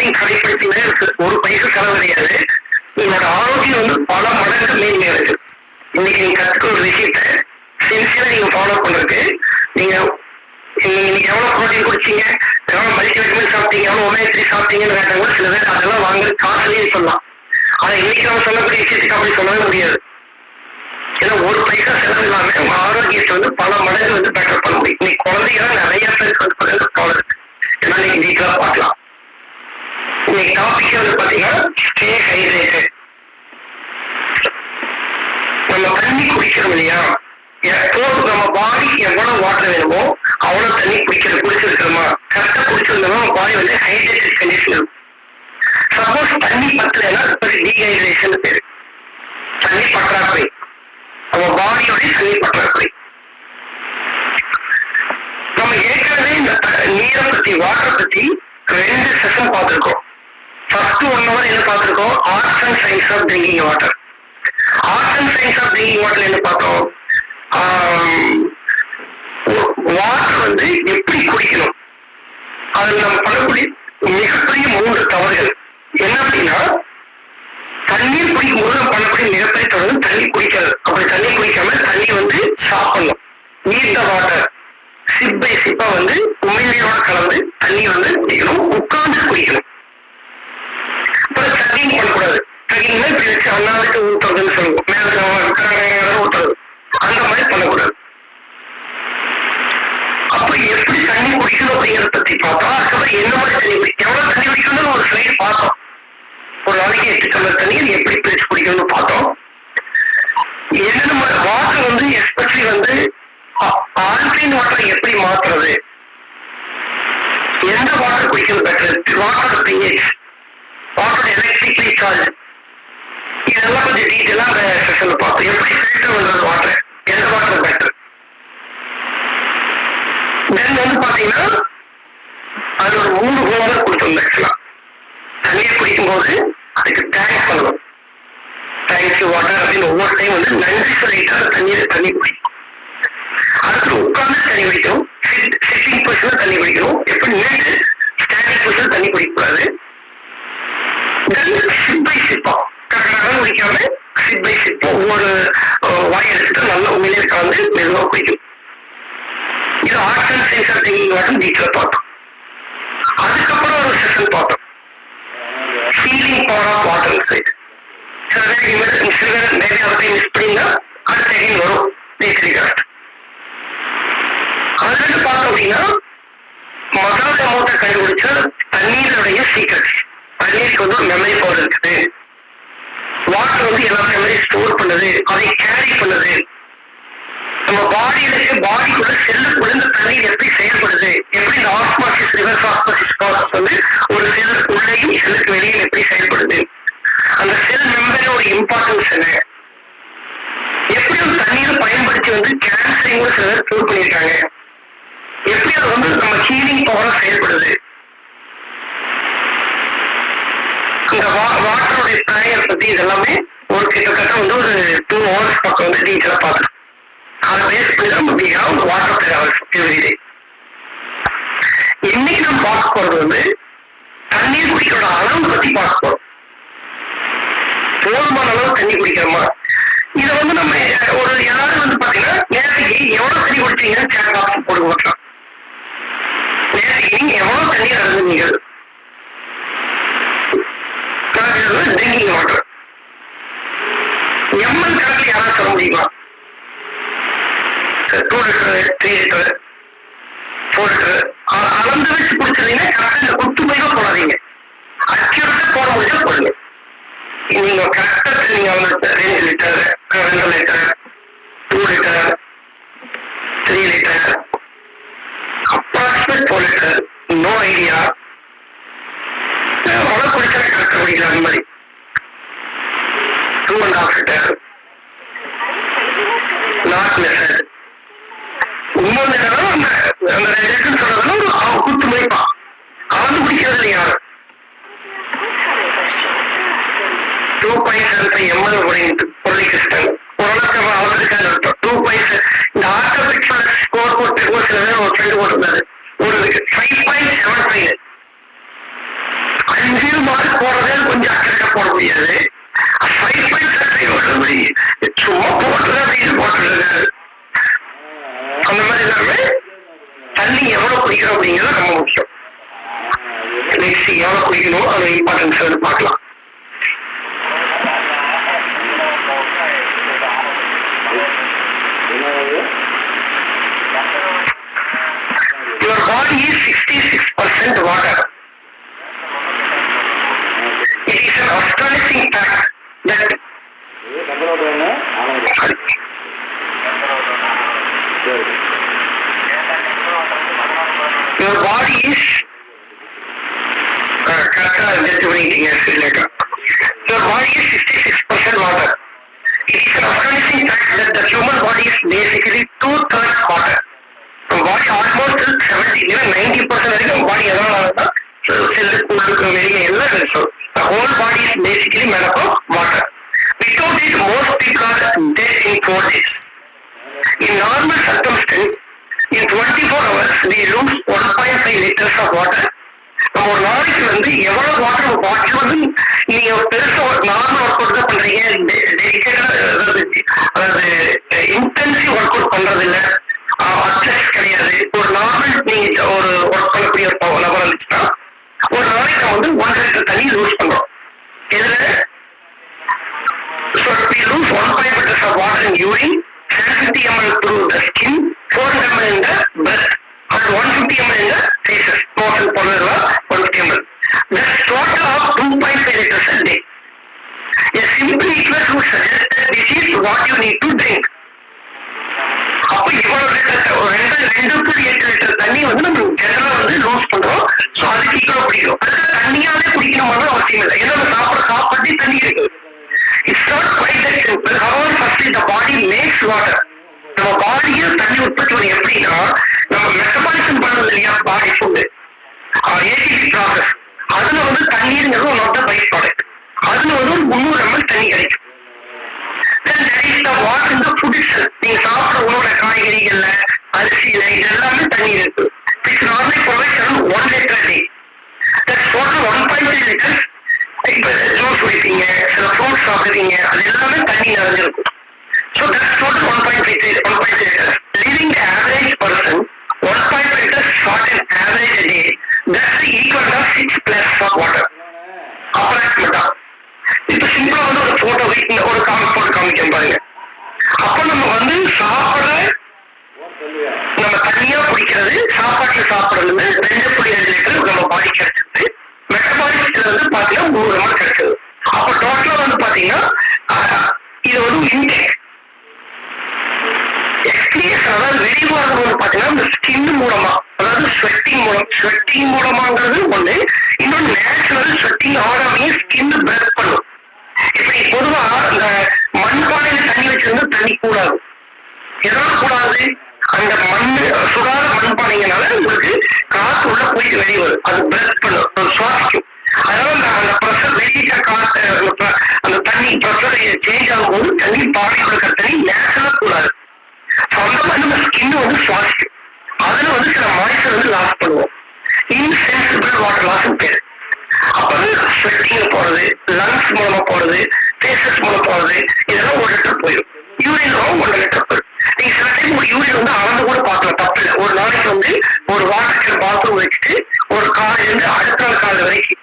எல்லாத்தையும் கடைபிடிச்சுமே இருக்கு. ஒரு பைசா செலவு கிடையாது. உங்களோட ஆரோக்கியம் வந்து பல மடங்கு மேன்மை இருக்கு. இன்னைக்கு நீங்க கத்துக்க ஒரு விஷயத்த சின்சியரா நீங்க ஃபாலோ பண்றது, நீங்க இன்னைக்கு எவ்வளவு ப்ரோட்டீன் குடிச்சீங்க, எவ்வளவு மல்டிவிட்டமின் சாப்பிட்டீங்க, எவ்வளவு ஒமேகா 3 சாப்பிட்டீங்கன்னு கேட்டாங்க. சில பேர் அதெல்லாம் வாங்குறது காசுலயே சொல்லலாம். ஆனா இன்னைக்கு நம்ம சொல்லக்கூடிய விஷயத்துக்கு அப்படி சொல்லவே முடியாது. ஏன்னா ஒரு பைசா செலவு இல்லாம உங்க ஆரோக்கியத்தை வந்து பல மடங்கு வந்து பெட்டர் பண்ண முடியும். இன்னைக்கு குழந்தைங்க நிறைய பேருக்கு வந்து கவலை இருக்கு. ஏன்னா நீங்க டீட்டெயிலா பார்க்கலாம். இன்னைக்கு டாபிக் வந்து பாத்தீங்கன்னா ஸ்டே ஹைட்ரேட்டட். நம்ம தண்ணி குடிக்கிறோம் இல்லையா, எப்போது நம்ம பாடிக்கு எவ்வளவு வாட்டர் வேணுமோ அவ்வளவு தண்ணி குடிச்சிருக்கிறோமா, கரெக்டா குடிச்சிருந்தோம்னா நம்ம பாடி வந்து ஹைட்ரேட்டட் கண்டிஷன் இருக்கும். சப்போஸ் தண்ணி பத்தலைன்னா டீஹைட்ரேஷன் பேரு, தண்ணி பற்றாக்குறை, நம்ம பாடியோட தண்ணி பற்றாக்குறை. நம்ம ஏற்கனவே இந்த நீரை பத்தி வாட்டரை பத்தி 2 செஷன் பார்த்திருக்கோம். ஃபர்ஸ்ட் 1 hour என்ன பார்த்திருக்கோம், arts and science of drinking water. Arts and science of drinking water என்ன பார்த்தோம், வாட்டர் வந்து எப்படி குடிக்கணும், அதில் நம்ம பண்ணக்கூடிய மிகப்பெரிய 3 தவறுகள் என்ன அப்படின்னா, தண்ணீர் குடிக்கும் போது நம்ம பண்ணக்கூடிய மிகப்பெரிய தவறு தண்ணி குடிக்கிறது. அப்படி தண்ணி குடிக்காம தண்ணி வந்து சாப்பிடணும். நீர் த வாட்டர், சிப் பை சிப்பா வந்து உமிழ்நீரோட கலந்து தண்ணி வந்து குடிக்கணும், உட்கார்ந்து குடிக்கணும். அப்புறம் சக்கிங் பண்ணக்கூடாது. சக்கிங்னா இப்படி வச்சு அண்ணாவுக்கு ஊத்துறதுன்னு சொல்லுவோம், மேல ஊத்துறது, அந்த மாதிரி பண்ணக்கூடாது. அப்ப எப்படி தண்ணி குடிக்கணும் அப்படிங்கறத பத்தி பார்த்தோம். அதுக்கப்புறம் என்ன மாதிரி தண்ணி குடிக்கணும், எவ்வளவு தண்ணி குடிக்கணும்னு ஒரு ஸ்லைடு பார்த்தோம். ஒரு நாளைக்கு 8 டம்ளர் தண்ணி எப்படி பிரிச்சு குடிக்கணும்னு பார்த்தோம். என்னென்ன வாட்டர் வந்து எஸ்பெஷலி வந்து ஆல்கலைன் வாட்டரை எப்படி மாத்துறது, எந்த வாட்டர் குடிக்கிறது பெட்டர், வாட்டரோட பிஹெச், வாட்டரோட எலக்ட்ரிக் ரீசார்ஜ், இதெல்லாம் கொஞ்சம் டீட்டெயிலா அந்த செஷன்ல பார்த்தோம். எப்படி ஃபில்டர் பண்றது வாட்டர், எந்த வாட்டர் பெட்டர். தென் வந்து பாத்தீங்கன்னா அது ஒரு 3 ஹோம்ஒர்க் கொடுத்துருந்தேன். ஆக்சுவலா தண்ணியை குடிக்கும் போது அதுக்கு தேங்க்ஸ் பண்ணணும். தேங்க்யூ வாட்டர் அப்படின்னு ஒவ்வொரு டைம் வந்து நன்றி சொல்லிட்டா தண்ணி குடிக்கும். அடுத்து உட்கார்ந்து தண்ணி குடிக்கணும், சிட்டிங் பொசிஷன்ல தண்ணி குடிக்கணும், எப்படி நின்று ஸ்டாண்டிங் பொசிஷன் தண்ணி குடிக்கக்கூடாது. சிப் பை சிப்பா கரெக்டாக குடிக்காம சிப் பை சிப்பா ஒவ்வொரு வாய் எடுத்துட்டு நல்லா உண்மையிலே கலந்து மெதுவாக குடிக்கும். இது arts and science of drinking water detail பார்த்தோம். அதுக்கப்புறம் ஒரு செஷன் பார்த்தோம், feeling power of water side. சில பேர் நிறைய மிஸ் பண்ணிங்கன்னா அடுத்த செகண்ட் வரும் டெலிகாஸ்ட். அதுல பார்த்தோம் அப்படின்னா மசாலா மூட்டை கண்டுபிடிச்ச தண்ணீருடைய சீக்ரெட்ஸ். தண்ணீருக்கு வந்து ஒரு மெமரி பவர் இருக்குது. வாட்டர் வந்து எல்லா மெமரி ஸ்டோர் பண்ணுது, அதை கேரி பண்ணுது. நம்ம பாடிக்குள்ள செல்லுக்குள்ள இந்த தண்ணீர் எப்படி செயல்படுது, எப்படி இந்த ஆஸ்மாசிஸ் ரிவர்ஸ் ஆஸ்மாசிஸ் ப்ராசஸ் வந்து ஒரு செல்லுக்கு உள்ளேயும் செல்லுக்கு வெளியே எப்படி செயல்படுது, அந்த செல் மெம்பரோட இம்பார்ட்டன்ஸ் என்ன, எப்படி ஒரு தண்ணீரை பயன்படுத்தி வந்து கேன்சரையும் கூட சில பேர் ப்ரூவ் பண்ணியிருக்காங்க, எப்படி அது வந்து நம்ம ஹீலிங் பவரா செயல்படுது, அந்த வாட்டருடைய ப்ரேயர் பத்தி இதெல்லாமே ஒரு கிட்டத்தட்ட வந்து ஒரு 2 hours பக்கம் வந்து டீட்டெயிலா பார்த்துருக்கோம். அதை பேஸ் பண்ணி தான் நம்ம வாட்டர் ப்ரேயர்ஸ் எவ்ரிடே. இன்னைக்கு நம்ம பார்க்க போறது வந்து தண்ணீர் குடிக்கிற அளவு பத்தி பார்க்க போறோம். போதுமான அளவு தண்ணி குடிக்கிறோமா, இதை வந்து நம்ம ஒரு எல்லாரும் வந்து பாத்தீங்கன்னா நேரத்துக்கு எவ்வளவு தண்ணி குடிச்சீங்கன்னு சேட் பாக்ஸ் போட்டு மாட்டோம். நேரத்துக்கு நீங்க எவ்வளவு தண்ணி அருந்துனீங்க, ட்ரிங்கிங் வாட்டர் எம்எல் கணக்கில் யாராவது சொல்ல முடியுமா? 2 லிட்டர் 3 லிட்டர் 4 லிட்டர் அளந்து வச்சு குடிச்சிருந்தீங்கன்னா கரெக்டா இந்த குத்து போய் போடாதீங்க, அக்யூரேட்டா போட முடிஞ்சா போடுங்க. நீங்க கரெக்டா நீங்க 2 litre 2 litre 2 litre 3 litre approximate 4 litre no idea வள குடிச்சா கரெக்டா குடிக்கலாம். அந்த மாதிரி 2.5 லிட்டர் நாட் மெசட். இன்னொன்று என்னன்னா அந்த 2 லிட்டர் சொல்றதுன்னா அவன் குத்து மதிப்பான், அவன் குடிக்கிறது இல்லை யாரும். 2.75 ml பொருளை கிறிஸ்டன் ஓரளவுக்கு அவர்களுக்கான அர்த்தம். 2.7 இந்த ஆர்டிபிஷியல் ஸ்கோர் போட்டு சில பேர் ஒரு ஃப்ரெண்டு போட்டிருந்தாரு, ஒரு 5.75 5 மார்க் போடுறதே கொஞ்சம் அக்கறையா போட முடியாது. 5.5 சும்மா போட்டுறது அப்படின்னு போட்டுருக்காரு. அந்த மாதிரி எல்லாமே தண்ணி எவ்வளவு குடிக்கிறோம் அப்படிங்கிறது ரொம்ப முக்கியம். நெக்ஸ்ட் எவ்வளவு குடிக்கணும் அதோட இம்பார்ட்டன்ஸ் வந்து பார்க்கலாம். Your body is 66% water. It is an astonishing fact that your body is your body is 66% water. It is an astonishing fact that the human body is basically 2/3 water. Body almost 70, even 90% வரைக்கும் body எதாவது செல்லுக்கு வெளியே எல்லாம் இருக்கும். The whole body is basically made up of water. Without it, most people are dead in 4 days. In normal circumstance, in 24 hours, we lose 1.5 liters of water. நம்ம ஒரு நாளைக்கு வந்து எவ்வளவு வாட்டர் பாட்டில் வந்து நீங்க பெருசா நார்மல் ஒர்க் அவுட் தான் பண்றீங்க, டெடிகேட்டா அதாவது இன்டென்சிவ் ஒர்க் அவுட் பண்றது இல்லை, அத்லெட்ஸ் கிடையாது. ஒரு நார்மல் நீங்க ஒரு ஒர்க் பண்ணக்கூடிய நபர் இருந்துச்சுன்னா ஒரு நாளைக்கு வந்து 1 லிட்டர் தண்ணி லூஸ் பண்றோம். இதுல so we lose 1.5 liters of water in urine, 750 ml through the skin, 400 ml in the breath, and 150 ml in the faces. Motion போடுறதுல 150 ml. That's total of 2.5 liters a day. A simple equation would suggest that this is what you need to drink. அப்ப இவ்வளவு litre 2.8 litre தண்ணி வந்து நம்ம ஜெனரலா வந்து loose பண்றோம். So அதுக்கு ஈக்குவலா குடிக்கிறோம். அதுக்கு தண்ணியாவே குடிக்கணும்னு அவசியம் இல்லை. ஏன்னா நம்ம சாப்பாடு தண்ணி இருக்கு. It's not quite that simple. However, firstly the body makes water. நம்ம பாடியில் தண்ணி உற்பத்தி பண்ணி எப்படின்னா நம்ம மெட்டபாலிசம் பண்றது இல்லையா பாடி ஃபுட்டு ஏடிபி ப்ராசஸ், அதுல வந்து தண்ணீருங்கிறது one of the by product. அதுல வந்து ஒரு 300 ml தண்ணி கிடைக்கும். Then there is the water in the food itself. நீங்க சாப்பிட்ற உணவுல காய்கறிகள்ல அரிசியில இது எல்லாமே தண்ணி இருக்கு. Which normally provides around 1 liter a day. That's total 1.3 liters. இப்ப ஜூஸ் குடிப்பீங்க, சில ஃப்ரூட்ஸ் சாப்பிடுவீங்க, அது எல்லாமே தண்ணி நிறைஞ்சிருக்கும். So that's total 1.3 liters. Leaving the average person 1.5 liters short an average a day, that's the equivalent of 6 plus of water. Approximately. இப்ப சிம்பிளா வந்து ஒரு போட்டோ ஒரு போட்டு காமிக்க பாருங்க. அப்ப நம்ம வந்து சாப்பிட நம்ம தண்ணியா குடிக்கிறது சாப்பாட்டுல சாப்பிடுறது 2.5 லிட்டர் நம்ம பாடி கிடைச்சிருக்கு. மெட்டபாலிசத்துல வந்து பாத்தீங்கன்னா 300 ml கிடைச்சது. அப்ப டோட்டலா வந்து பாத்தீங்கன்னா இது வந்து இன்டேக் எக்ஸ்பீரியன்ஸ். அதாவது வெளிவாகிறது பாத்தீங்கன்னா இந்த ஸ்கின் மூலமா, அதாவது ஸ்வெட்டிங் மூலமாங்கிறது ஒண்ணு. இன்னொன்னு நேச்சுரல் ஸ்வெட்டிங் ஆகாமையே ஸ்கின் பிரெத் பண்ணும். இப்ப நீ பொதுவா இந்த மண்பானையில தண்ணி வச்சிருந்தா தண்ணி கூடாது. எதனால கூடாது? அந்த மண்ணு சுடாத மண்பானைங்கனால உங்களுக்கு காத்து உள்ள போயிட்டு வெளியே வரும், அது பிரெத் பண்ணும், சுவாசிக்கும். அதனால அந்த ப்ரெஷர் வெளியிட்ட காத்து அந்த தண்ணி ப்ரெஷர் சேஞ்ச் ஆகும்போது தண்ணி பாடியில் இருக்கிற தண்ணி நேச்சுரலா கூடாது. அந்த மாதிரி நம்ம ஸ்கின் வந்து சுவாசிக்கும். அதுல வந்து சில மாய்ச்சர் வந்து லாஸ் பண்ணுவோம். இன்சென்சிபிள் வாட்டர் லாஸ் பேரு. அப்ப ஸ்வெட்டிங்ல போறது, லங்ஸ் மூலமா போறது, ஃபேசஸ் மூலம் போறது, இதெல்லாம் 1 லிட்டர் போயிடும். யூரின் 1 லிட்டர் போயிடும். நீங்க சில டைம் ஒரு யூரின் வந்து அளந்து கூட பார்க்கலாம், தப்பு இல்லை. ஒரு நாளைக்கு வந்து ஒரு வாட்டர் பாத்ரூம் வச்சுட்டு ஒரு காலையில இருந்து அடுத்த நாள் காலை வரைக்கும்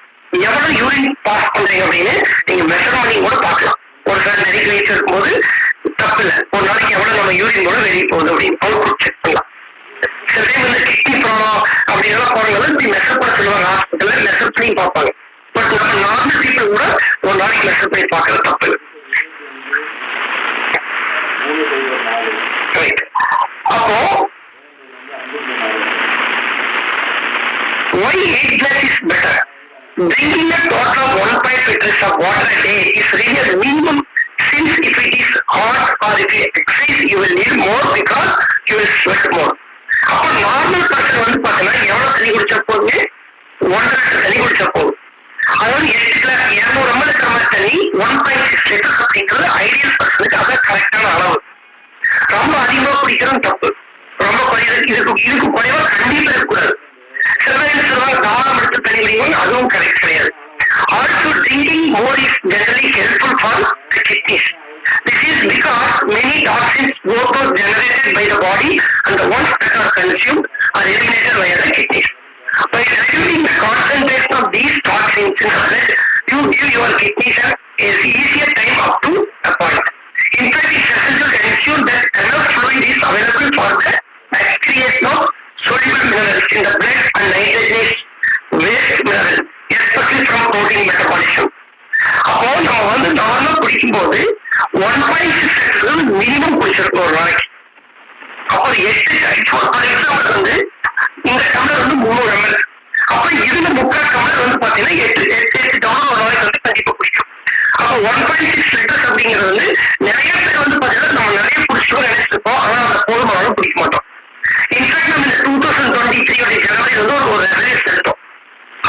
எவ்வளவு யூரின் பாஸ் பண்றீங்க அப்படின்னு நீங்க மெஷர் பண்ணி கூட பார்க்கலாம். ஒரு சில நெருக்கி வச்சு இருக்கும்போது தப்பு இல்லை. ஒரு நாளைக்கு எவ்வளவு நம்ம யூரின் கூட வெளியே போகுது அப்படின்னு அவுட்புட் செக் பண்ணலாம். சில டைம் வந்து கிட்னி ப்ராப்ளம் அப்படின்னா போறவங்க இப்படி மெஷர் பண்ண சொல்லுவாங்க, ஹாஸ்பிட்டல்ல மெஷர் பண்ணி பார்ப்பாங்க. பட் நம்ம நார்மல் பீப்புள் கூட ஒரு நாளைக்கு மெஷர் பண்ணி பார்க்கறது தப்பு இல்லை. அப்போ why 8 glass is better? Drinking a total of 1.5 liters of water a day is really a minimum, since if it is hot or if you exercise you will need more because you will sweat more. அப்போ normal person வந்து பாத்தீங்கன்னா எவ்வளவு தண்ணி குடிச்சா போதுங்க? 1 litre தண்ணி குடிச்சா போதும். அதாவது 8 கிளாஸ் 200 ml இருக்கிற மாதிரி தண்ணி 1.6 லிட்டர்ஸ் அப்படிங்கிறது ஐடியல் பர்சனுக்கு அதான் கரெக்டான அளவு. ரொம்ப அதிகமா குடிக்கிறது தப்பு. ரொம்ப இதுக்கு குறைவா கண்டிப்பா இருக்கக்கூடாது. சில பேர் என்ன சொல்லுவாங்க தாகம் எடுத்து தண்ணி குடிக்கணும், அதுவும் கரெக்ட் கிடையாது. by the body and the ones that are consumed are eliminated via the kidneys. By reducing the concentration of these toxins in the blood, you give your kidneys an easier time up to a point. In fact, it's essential to ensure that enough fluid is available for the excretion of soluble minerals in the blood and nitrogenous waste mineral, especially from protein metabolism. அப்போ நம்ம வந்து நார்மலா குடிக்கும் போது 1.6 litre minimum குடிச்சிருக்கோம் ஒரு நாளைக்கு. அப்போ 8 for example வந்து இந்த டம்ளர் வந்து 300 ml. அப்ப இதுல 3/4 டம்ளர் வந்து பாத்தீங்கன்னா 8 டம்ளர் ஒரு நாளைக்கு வந்து கண்டிப்பா குடிக்கும். அப்போ 1.6 லிட்டர்ஸ் அப்படிங்கிறது வந்து நிறைய பேர் வந்து பாத்தீங்கன்னா நம்ம நிறைய குடிச்சிட்டோம் நினைச்சிருப்போம். ஆனா அந்த போதுமான குடிக்க மாட்டோம். இன்ஃபேக்ட் நம்ம இந்த 2023 ஜனவரி வந்து ஒரு ரெசல்யூஷன் எடுத்தோம்.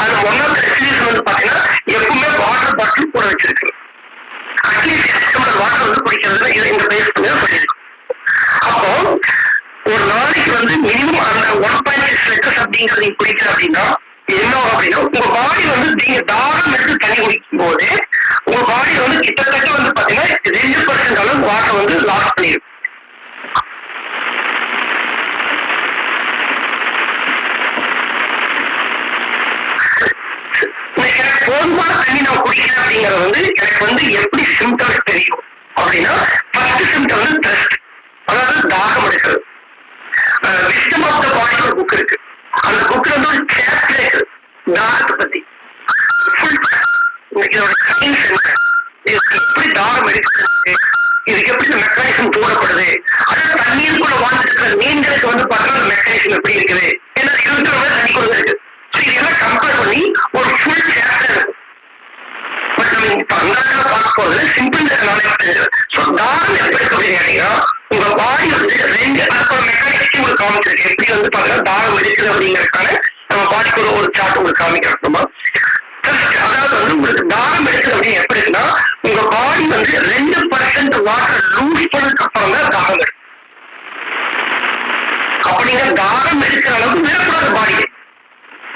அது ஒன் ஆஃப் த ரெசல்யூஷன் வந்து பாத்தீங்கன்னா எப்பவுமே வாட்டர் பாட்டில் கூட வச்சிருக்கு. அட்லீஸ்ட் 8 டம்ளர் வாட்டர் வந்து குடிக்கிறது இந்த பேஸ் பண்ணி சொல்லியிருக்கோம். அப்போ ஒரு நாளைக்கு வந்து மினிமம் அந்த 1.6 லிட்டர்ஸ் அப்படிங்கிறது நீங்க குடிக்கிற அப்படின்னா என்ன அப்படின்னா உங்க பாடி வந்து நீங்க தாகம் எடுத்து தண்ணி குடிக்கும் போது உங்க பாடி வந்து கிட்டத்தட்ட வந்து பாத்தீங்கன்னா 2% அளவு வாட்டர் வந்து லாஸ் பண்ணிடும். எனக்கு போதுமான தண்ணி நான் குடிக்கிறேன் அப்படிங்கறது வந்து எனக்கு வந்து எப்படி சிம்டம்ஸ் தெரியும் அப்படின்னா ஃபர்ஸ்ட் சிம்டம் வந்து thirst, அதாவது தாகம் எடுக்கிறது. விஸ்டம் ஆஃப் த பாடி ஒரு புக் இருக்கு. அந்த புக்ல வந்து ஒரு சாப்டர் இருக்கு தாகத்தை பத்தி. இதோட சயின்ஸ் என்ன, இதுக்கு எப்படி தாகம் எடுக்கிறது, இதுக்கு எப்படி மெக்கானிசம் தூடப்படுது, அதாவது தண்ணீருக்குள்ள வாழ்ந்துட்டு மீன்களுக்கு வந்து பார்த்தா மெக்கானிசம் எப்படி இருக்குது, ஏன்னா 20 மணி தண்ணி கூட இருக்கு. ஸோ இதெல்லாம் கம்பேர் பண்ணி ஒரு ஃபுல் சாப்டர் இருக்கும். பட் நம்ம இப்ப அந்த பார்க்க போறது சிம்பிள் நாலேஜ். ஸோ தாகம் எப்ப இருக்கு அப்படின்னு கேட்டீங்கன்னா உங்க பாடி வந்து 2 மெக்கானிக்ஸ் உங்களுக்கு காமிச்சிருக்கு. எப்படி வந்து பாத்தீங்கன்னா தாகம் எடுக்குது அப்படிங்கறதுக்கான நம்ம பாடிக்கு ஒரு சார்ட் உங்களுக்கு காமிக்கிறோமா. அதாவது வந்து உங்களுக்கு தாகம் எடுக்குது அப்படின்னு எப்படி இருக்குன்னா உங்க பாடி வந்து 2% வாட்டர் லூஸ் பண்ணதுக்கு அப்புறம் தான் தாகம் எடுக்கும். அப்படிங்க தாகம் எடுக்கிற அளவுக்கு விடக்கூடாது பாடி.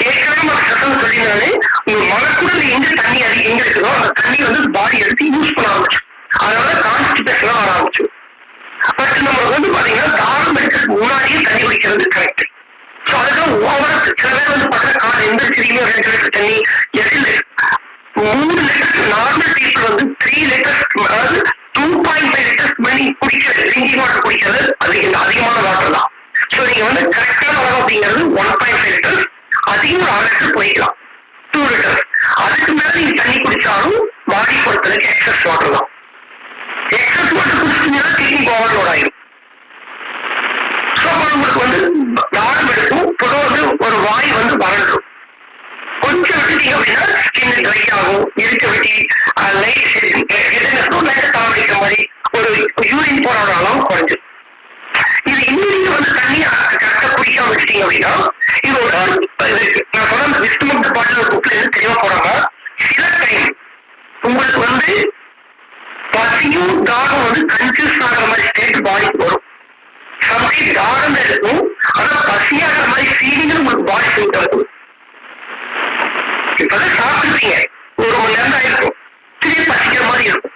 ஏற்கனவே செஷன் சொல்லியிருந்தாலே உங்க மனக்குடல் எங்க தண்ணி எங்க இருக்குதோ அந்த தண்ணி வந்து பாடி எடுத்து யூஸ் பண்ண ஆரம்பிச்சு, அதனால கான்ஸ்டிபேஷன் வர ஆரம்பிச்சு. பட் நம்ம வந்து பாத்தீங்கன்னா தாகம் எடுக்கிறதுக்கு முன்னாடியே தண்ணி குடிக்கிறது கரெக்ட். ஸோ அதுக்கு ஓவரா சில பேர் வந்து பாத்தீங்கன்னா காலை எந்திரிச்சிருக்கீங்க 2 லிட்டர் தண்ணி, 3 லிட்டர் நார்மல் பீப்புள் வந்து 3 லிட்டர்ஸ், அதாவது 2.5 லிட்டர்ஸ் மணி குடிக்கிறது ட்ரிங்கிங் வாட்டர் குடிக்கிறது அதிகமான வாட்டர் தான். ஸோ நீங்க வந்து கரெக்டான அளவு அப்படிங்கிறது 1.5 லிட்டர்ஸ், அதிகம் 1 லிட்டர் போய்க்கலாம் 2 லிட்டர்ஸ். அதுக்கு மேல நீங்க தண்ணி குடிச்சாலும் பாடி பொறுத்தவரைக்கும் எக்ஸஸ் வாட்டர் தான். எக்ஸஸ் வாட்டர் குடிச்சீங்கன்னா கிட்னி ஓவர்லோட் ஆயிடும். ஸோ உங்களுக்கு வந்து தாகம் எடுக்கும். பொதுவாக வந்து ஒரு வாய் வந்து வறண்டும். கொஞ்சம் விட்டுட்டீங்க அப்படின்னா ஸ்கின் ட்ரை ஆகும், இருக்க வெட்டி லைட் தாவடிக்கிற மாதிரி ஒரு யூரின் போற அளவு குறைஞ்சிடும். இது இன்னும் வந்து தண்ணி கரெக்டா குடிக்காம வச்சுட்டீங்க அப்படின்னா இது ஒரு நான் சொன்ன அந்த விஸ்டம் ஆஃப் த பாட்டில் புக்ல எது தெளிவா போறாங்க. சில டைம் உங்களுக்கு வந்து பசியும் தாகம் வந்து கன்ஃபியூஸ் ஆகிற மாதிரி ஸ்டேட் பாடிக்கு வரும். சம்டைம் தாகம் இருக்கும், ஆனா பசியாகிற மாதிரி ஃபீலிங் உங்களுக்கு பாடி சிம்டம் இருக்கும். இப்பதான் சாப்பிட்டுருக்கீங்க, 1 மணி நேரம் தான் இருக்கும், திரும்பி பசிக்கிற மாதிரி இருக்கும்.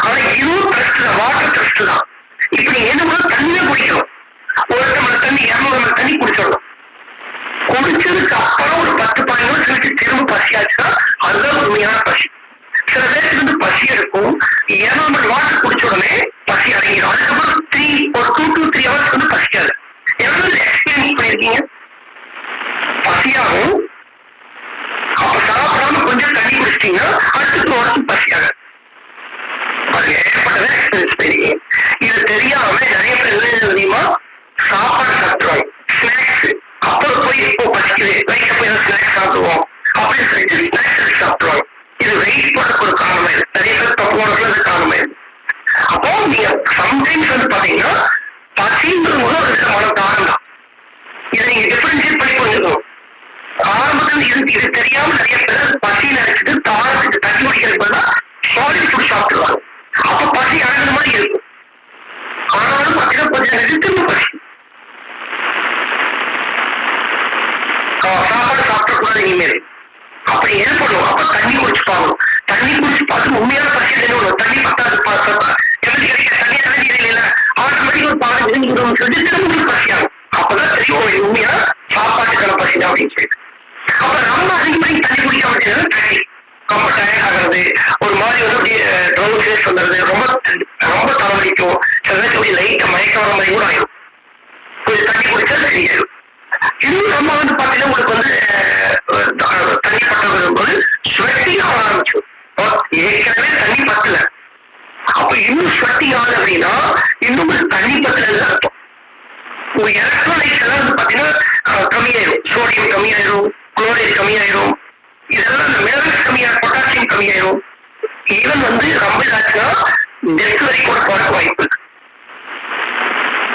ஆனா இதுவும் ட்ரஸ்ட் தான், வாட்டர் ட்ரஸ்ட் தான். இப்ப நீங்க என்ன பண்ணணும், தண்ணியே குடிக்கணும். 1 டம்ளர் தண்ணி 200 ml தண்ணி குடிச்சிடணும். குடிச்சதுக்கு அப்புறம் ஒரு 10-15 நிமிஷம் கழிச்சு திரும்ப பசியாச்சுன்னா அதுதான் உண்மையான பசி. சில பேருக்கு வந்து பசி இருக்கும், 200 ml வாட்டர் குடிச்ச உடனே பசி அடங்கிடும். அதுக்கப்புறம் 2 to 3 hours வந்து பசிக்காது. எவ்வளவு எக்ஸ்பீரியன்ஸ் பண்ணிருக்கீங்க? பசியாகும், அப்ப சாப்பிடாம கொஞ்சம் தண்ணி குடிச்சிட்டீங்கன்னா அடுத்த 2 hours பசியாக ஏற்பட்டதை எக்ஸ்பீரியன்ஸ் பண்ணிருக்கீங்க. இது தெரியாம நிறைய பேர் தெரியுமா சாப்பாடு சாப்பிடுவாங்க, ஸ்நாக்ஸ். அப்புறம் போய் இப்போ பசிக்குது லைட்டா போய் ஸ்நாக்ஸ் சாப்பிடுவோம் அப்படின்னு சொல்லிட்டு ஸ்நாக்ஸ் சாப்பிடுவாங்க. இது வெயிட் போறதுக்கு ஒரு காரணமா இருக்கு. நிறைய பேர் தப்பு போறதுக்கு காரணமா இருக்கு. அப்போ நீங்க சம்டைம்ஸ் வந்து பாத்தீங்கன்னா பசிங்கிறது ஒரு விதமான தாகம் தான். இதை நீங்க டிஃபரன்ஷியேட் பண்ணி புரிஞ்சுக்கணும். ஆரம்பத்தில் இது தெரியாம நிறைய பேர் பசி நினைச்சிட்டு தாகத்துக்கு தண்ணி குடிக்கிறதுக்கு பதிலா சாலிட் ஃபுட் சாப்பிடுவாங்க. அப்ப பசி அடங்குற மாதிரி இருக்கும். ஆனாலும் பாத்தீங்கன்னா கொஞ்சம் நேரத்துக்கு திரும்ப பசி. சாப்பாடு சாப்பிடக்கூடாது இனிமேல் அப்படி என்ன பண்ணுவோம், அப்ப தண்ணி குடிச்சு பார்க்கணும். தண்ணி குடிச்சு பார்த்து உண்மையான பசி என்ன பண்ணுவோம், தண்ணி பத்தாது தண்ணி அடைஞ்சி இல்ல ஆட்டோமேட்டிக் ஒரு 15 நிமிஷம் சொல்லிட்டு கம்மியாயிடும். ஈவன் வந்து ரொம்ப இதாச்சுன்னா டெத் வரைக்கும் கூட போற வாய்ப்பு இருக்கு.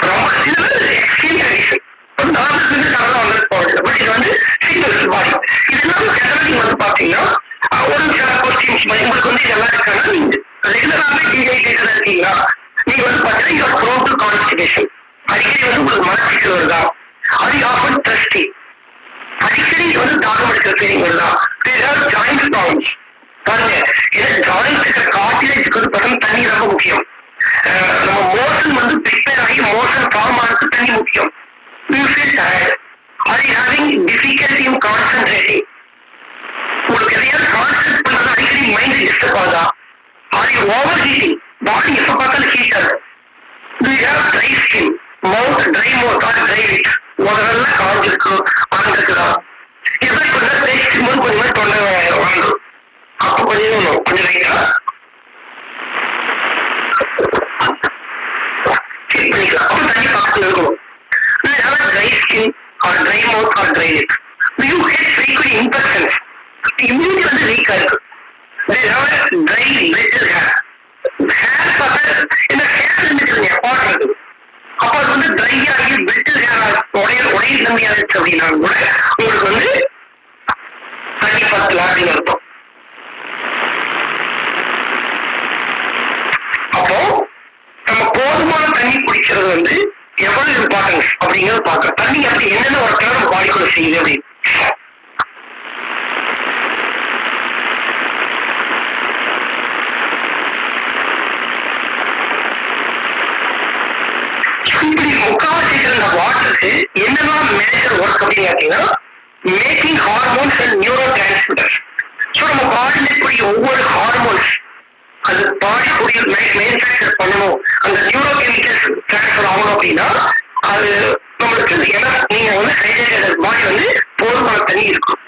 ரொம்ப எக்ஸ்ட்ரீம் கண்டிஷன் பட் இது வந்து சிம்பிள்ஸ் பாடி. இதனால ஜெனரலி வந்து பாத்தீங்கன்னா ஒரு சில கொஸ்டின்ஸ் உங்களுக்கு வந்து இதெல்லாம் இருக்காங்க. நீங்க ரெகுலராகவே டீஹைட்ரேட்டடா இருக்கீங்களா, நீங்க வந்து பாத்தீங்கன்னா யூஆர் ப்ரோன் டு கான்ஸ்டிபேஷன். அடிக்கடி வந்து உங்களுக்கு மலச்சிக்கல் வருதா, அது ஆஃபன் த்ரஸ்டி, அடிக்கடி வந்து தாகம் எடுக்கிற ஃபீலிங் வருதா, ஜாயிண்ட் ப்ராப்ளம்ஸ் பாருங்க. ஏன்னா ஜாயிண்ட் இருக்கிற கார்டிலேஜுக்கு வந்து பார்த்தீங்கன்னா தண்ணி ரொம்ப முக்கியம். நம்ம மோஷன் வந்து ப்ரிப்பேர் ஆகி மோஷன் ஃபார்ம் ஆகிறதுக்கு தண்ணி முக்கியம். You feel tired. Are you having difficulty in concentrating? உங்களுக்கு எதையாவது கான்சென்ட்ரேட் பண்றது அடிக்கடி மைண்ட் டிஸ்டர்ப் ஆகுதா? Are you overheating? பாடி எப்ப பார்த்தாலும் ஹீட் ஆகுது. Do you have dry skin? Mouth dry mouth or dry lips? முதல்ல காஞ்சிருக்கு ஆண்டிருக்குதா? எப்படி கொஞ்சம் டேஸ்ட் போது கொஞ்சமா தொண்டை வாங்கும். அப்போ கொஞ்சம் லைட்டா செக் பண்ணிக்கலாம். அப்போ தண்ணி பக்கத்துல இருக்கணும். Do you have a dry skin or dry mouth or dry lips? Do you get frequent infections? Immunity வந்து வீக்கா இருக்கு. Do you have a dry brittle hair? Hair பார்த்தா இந்த ஹேர் இருந்துச்சுங்க பாட்டுறது. அப்போ அது வந்து ட்ரை ஆகி brittle hair உடைய தன்மையா இருந்துச்சு அப்படின்னா கூட உங்களுக்கு வந்து தண்ணி பத்தல அப்படின்னு அர்த்தம். அப்போ நம்ம போதுமான தண்ணி குடிக்கிறது வந்து எவ்வளவு இம்பார்ட்டன்ஸ் அப்படிங்கறது பார்க்க. தண்ணி அப்படி என்னென்ன ஒர்க்கெல்லாம் நம்ம பாடிக்குள்ள செய்யுது அப்படின்னு இப்படி முக்காவாசி இந்த வாட்டருக்கு என்னெல்லாம் மேஜர் ஒர்க் அப்படின்னு கேட்டீங்கன்னா making hormones and neuro transmitters. So நம்ம பாடியில் இருக்கக்கூடிய ஒவ்வொரு ஹார்மோன்ஸ் அது பாடி கூடிய மேனுஃபேக்சர் பண்ணணும், அந்த நியூரோ கெமிக்கல்ஸ் டிரான்ஸ்ஃபர் ஆகணும் அப்படின்னா அது நம்மளுக்கு நீங்க வந்து ஹைட்ரேட்டட் பாடி வந்து போதுமான தண்ணி இருக்கும்.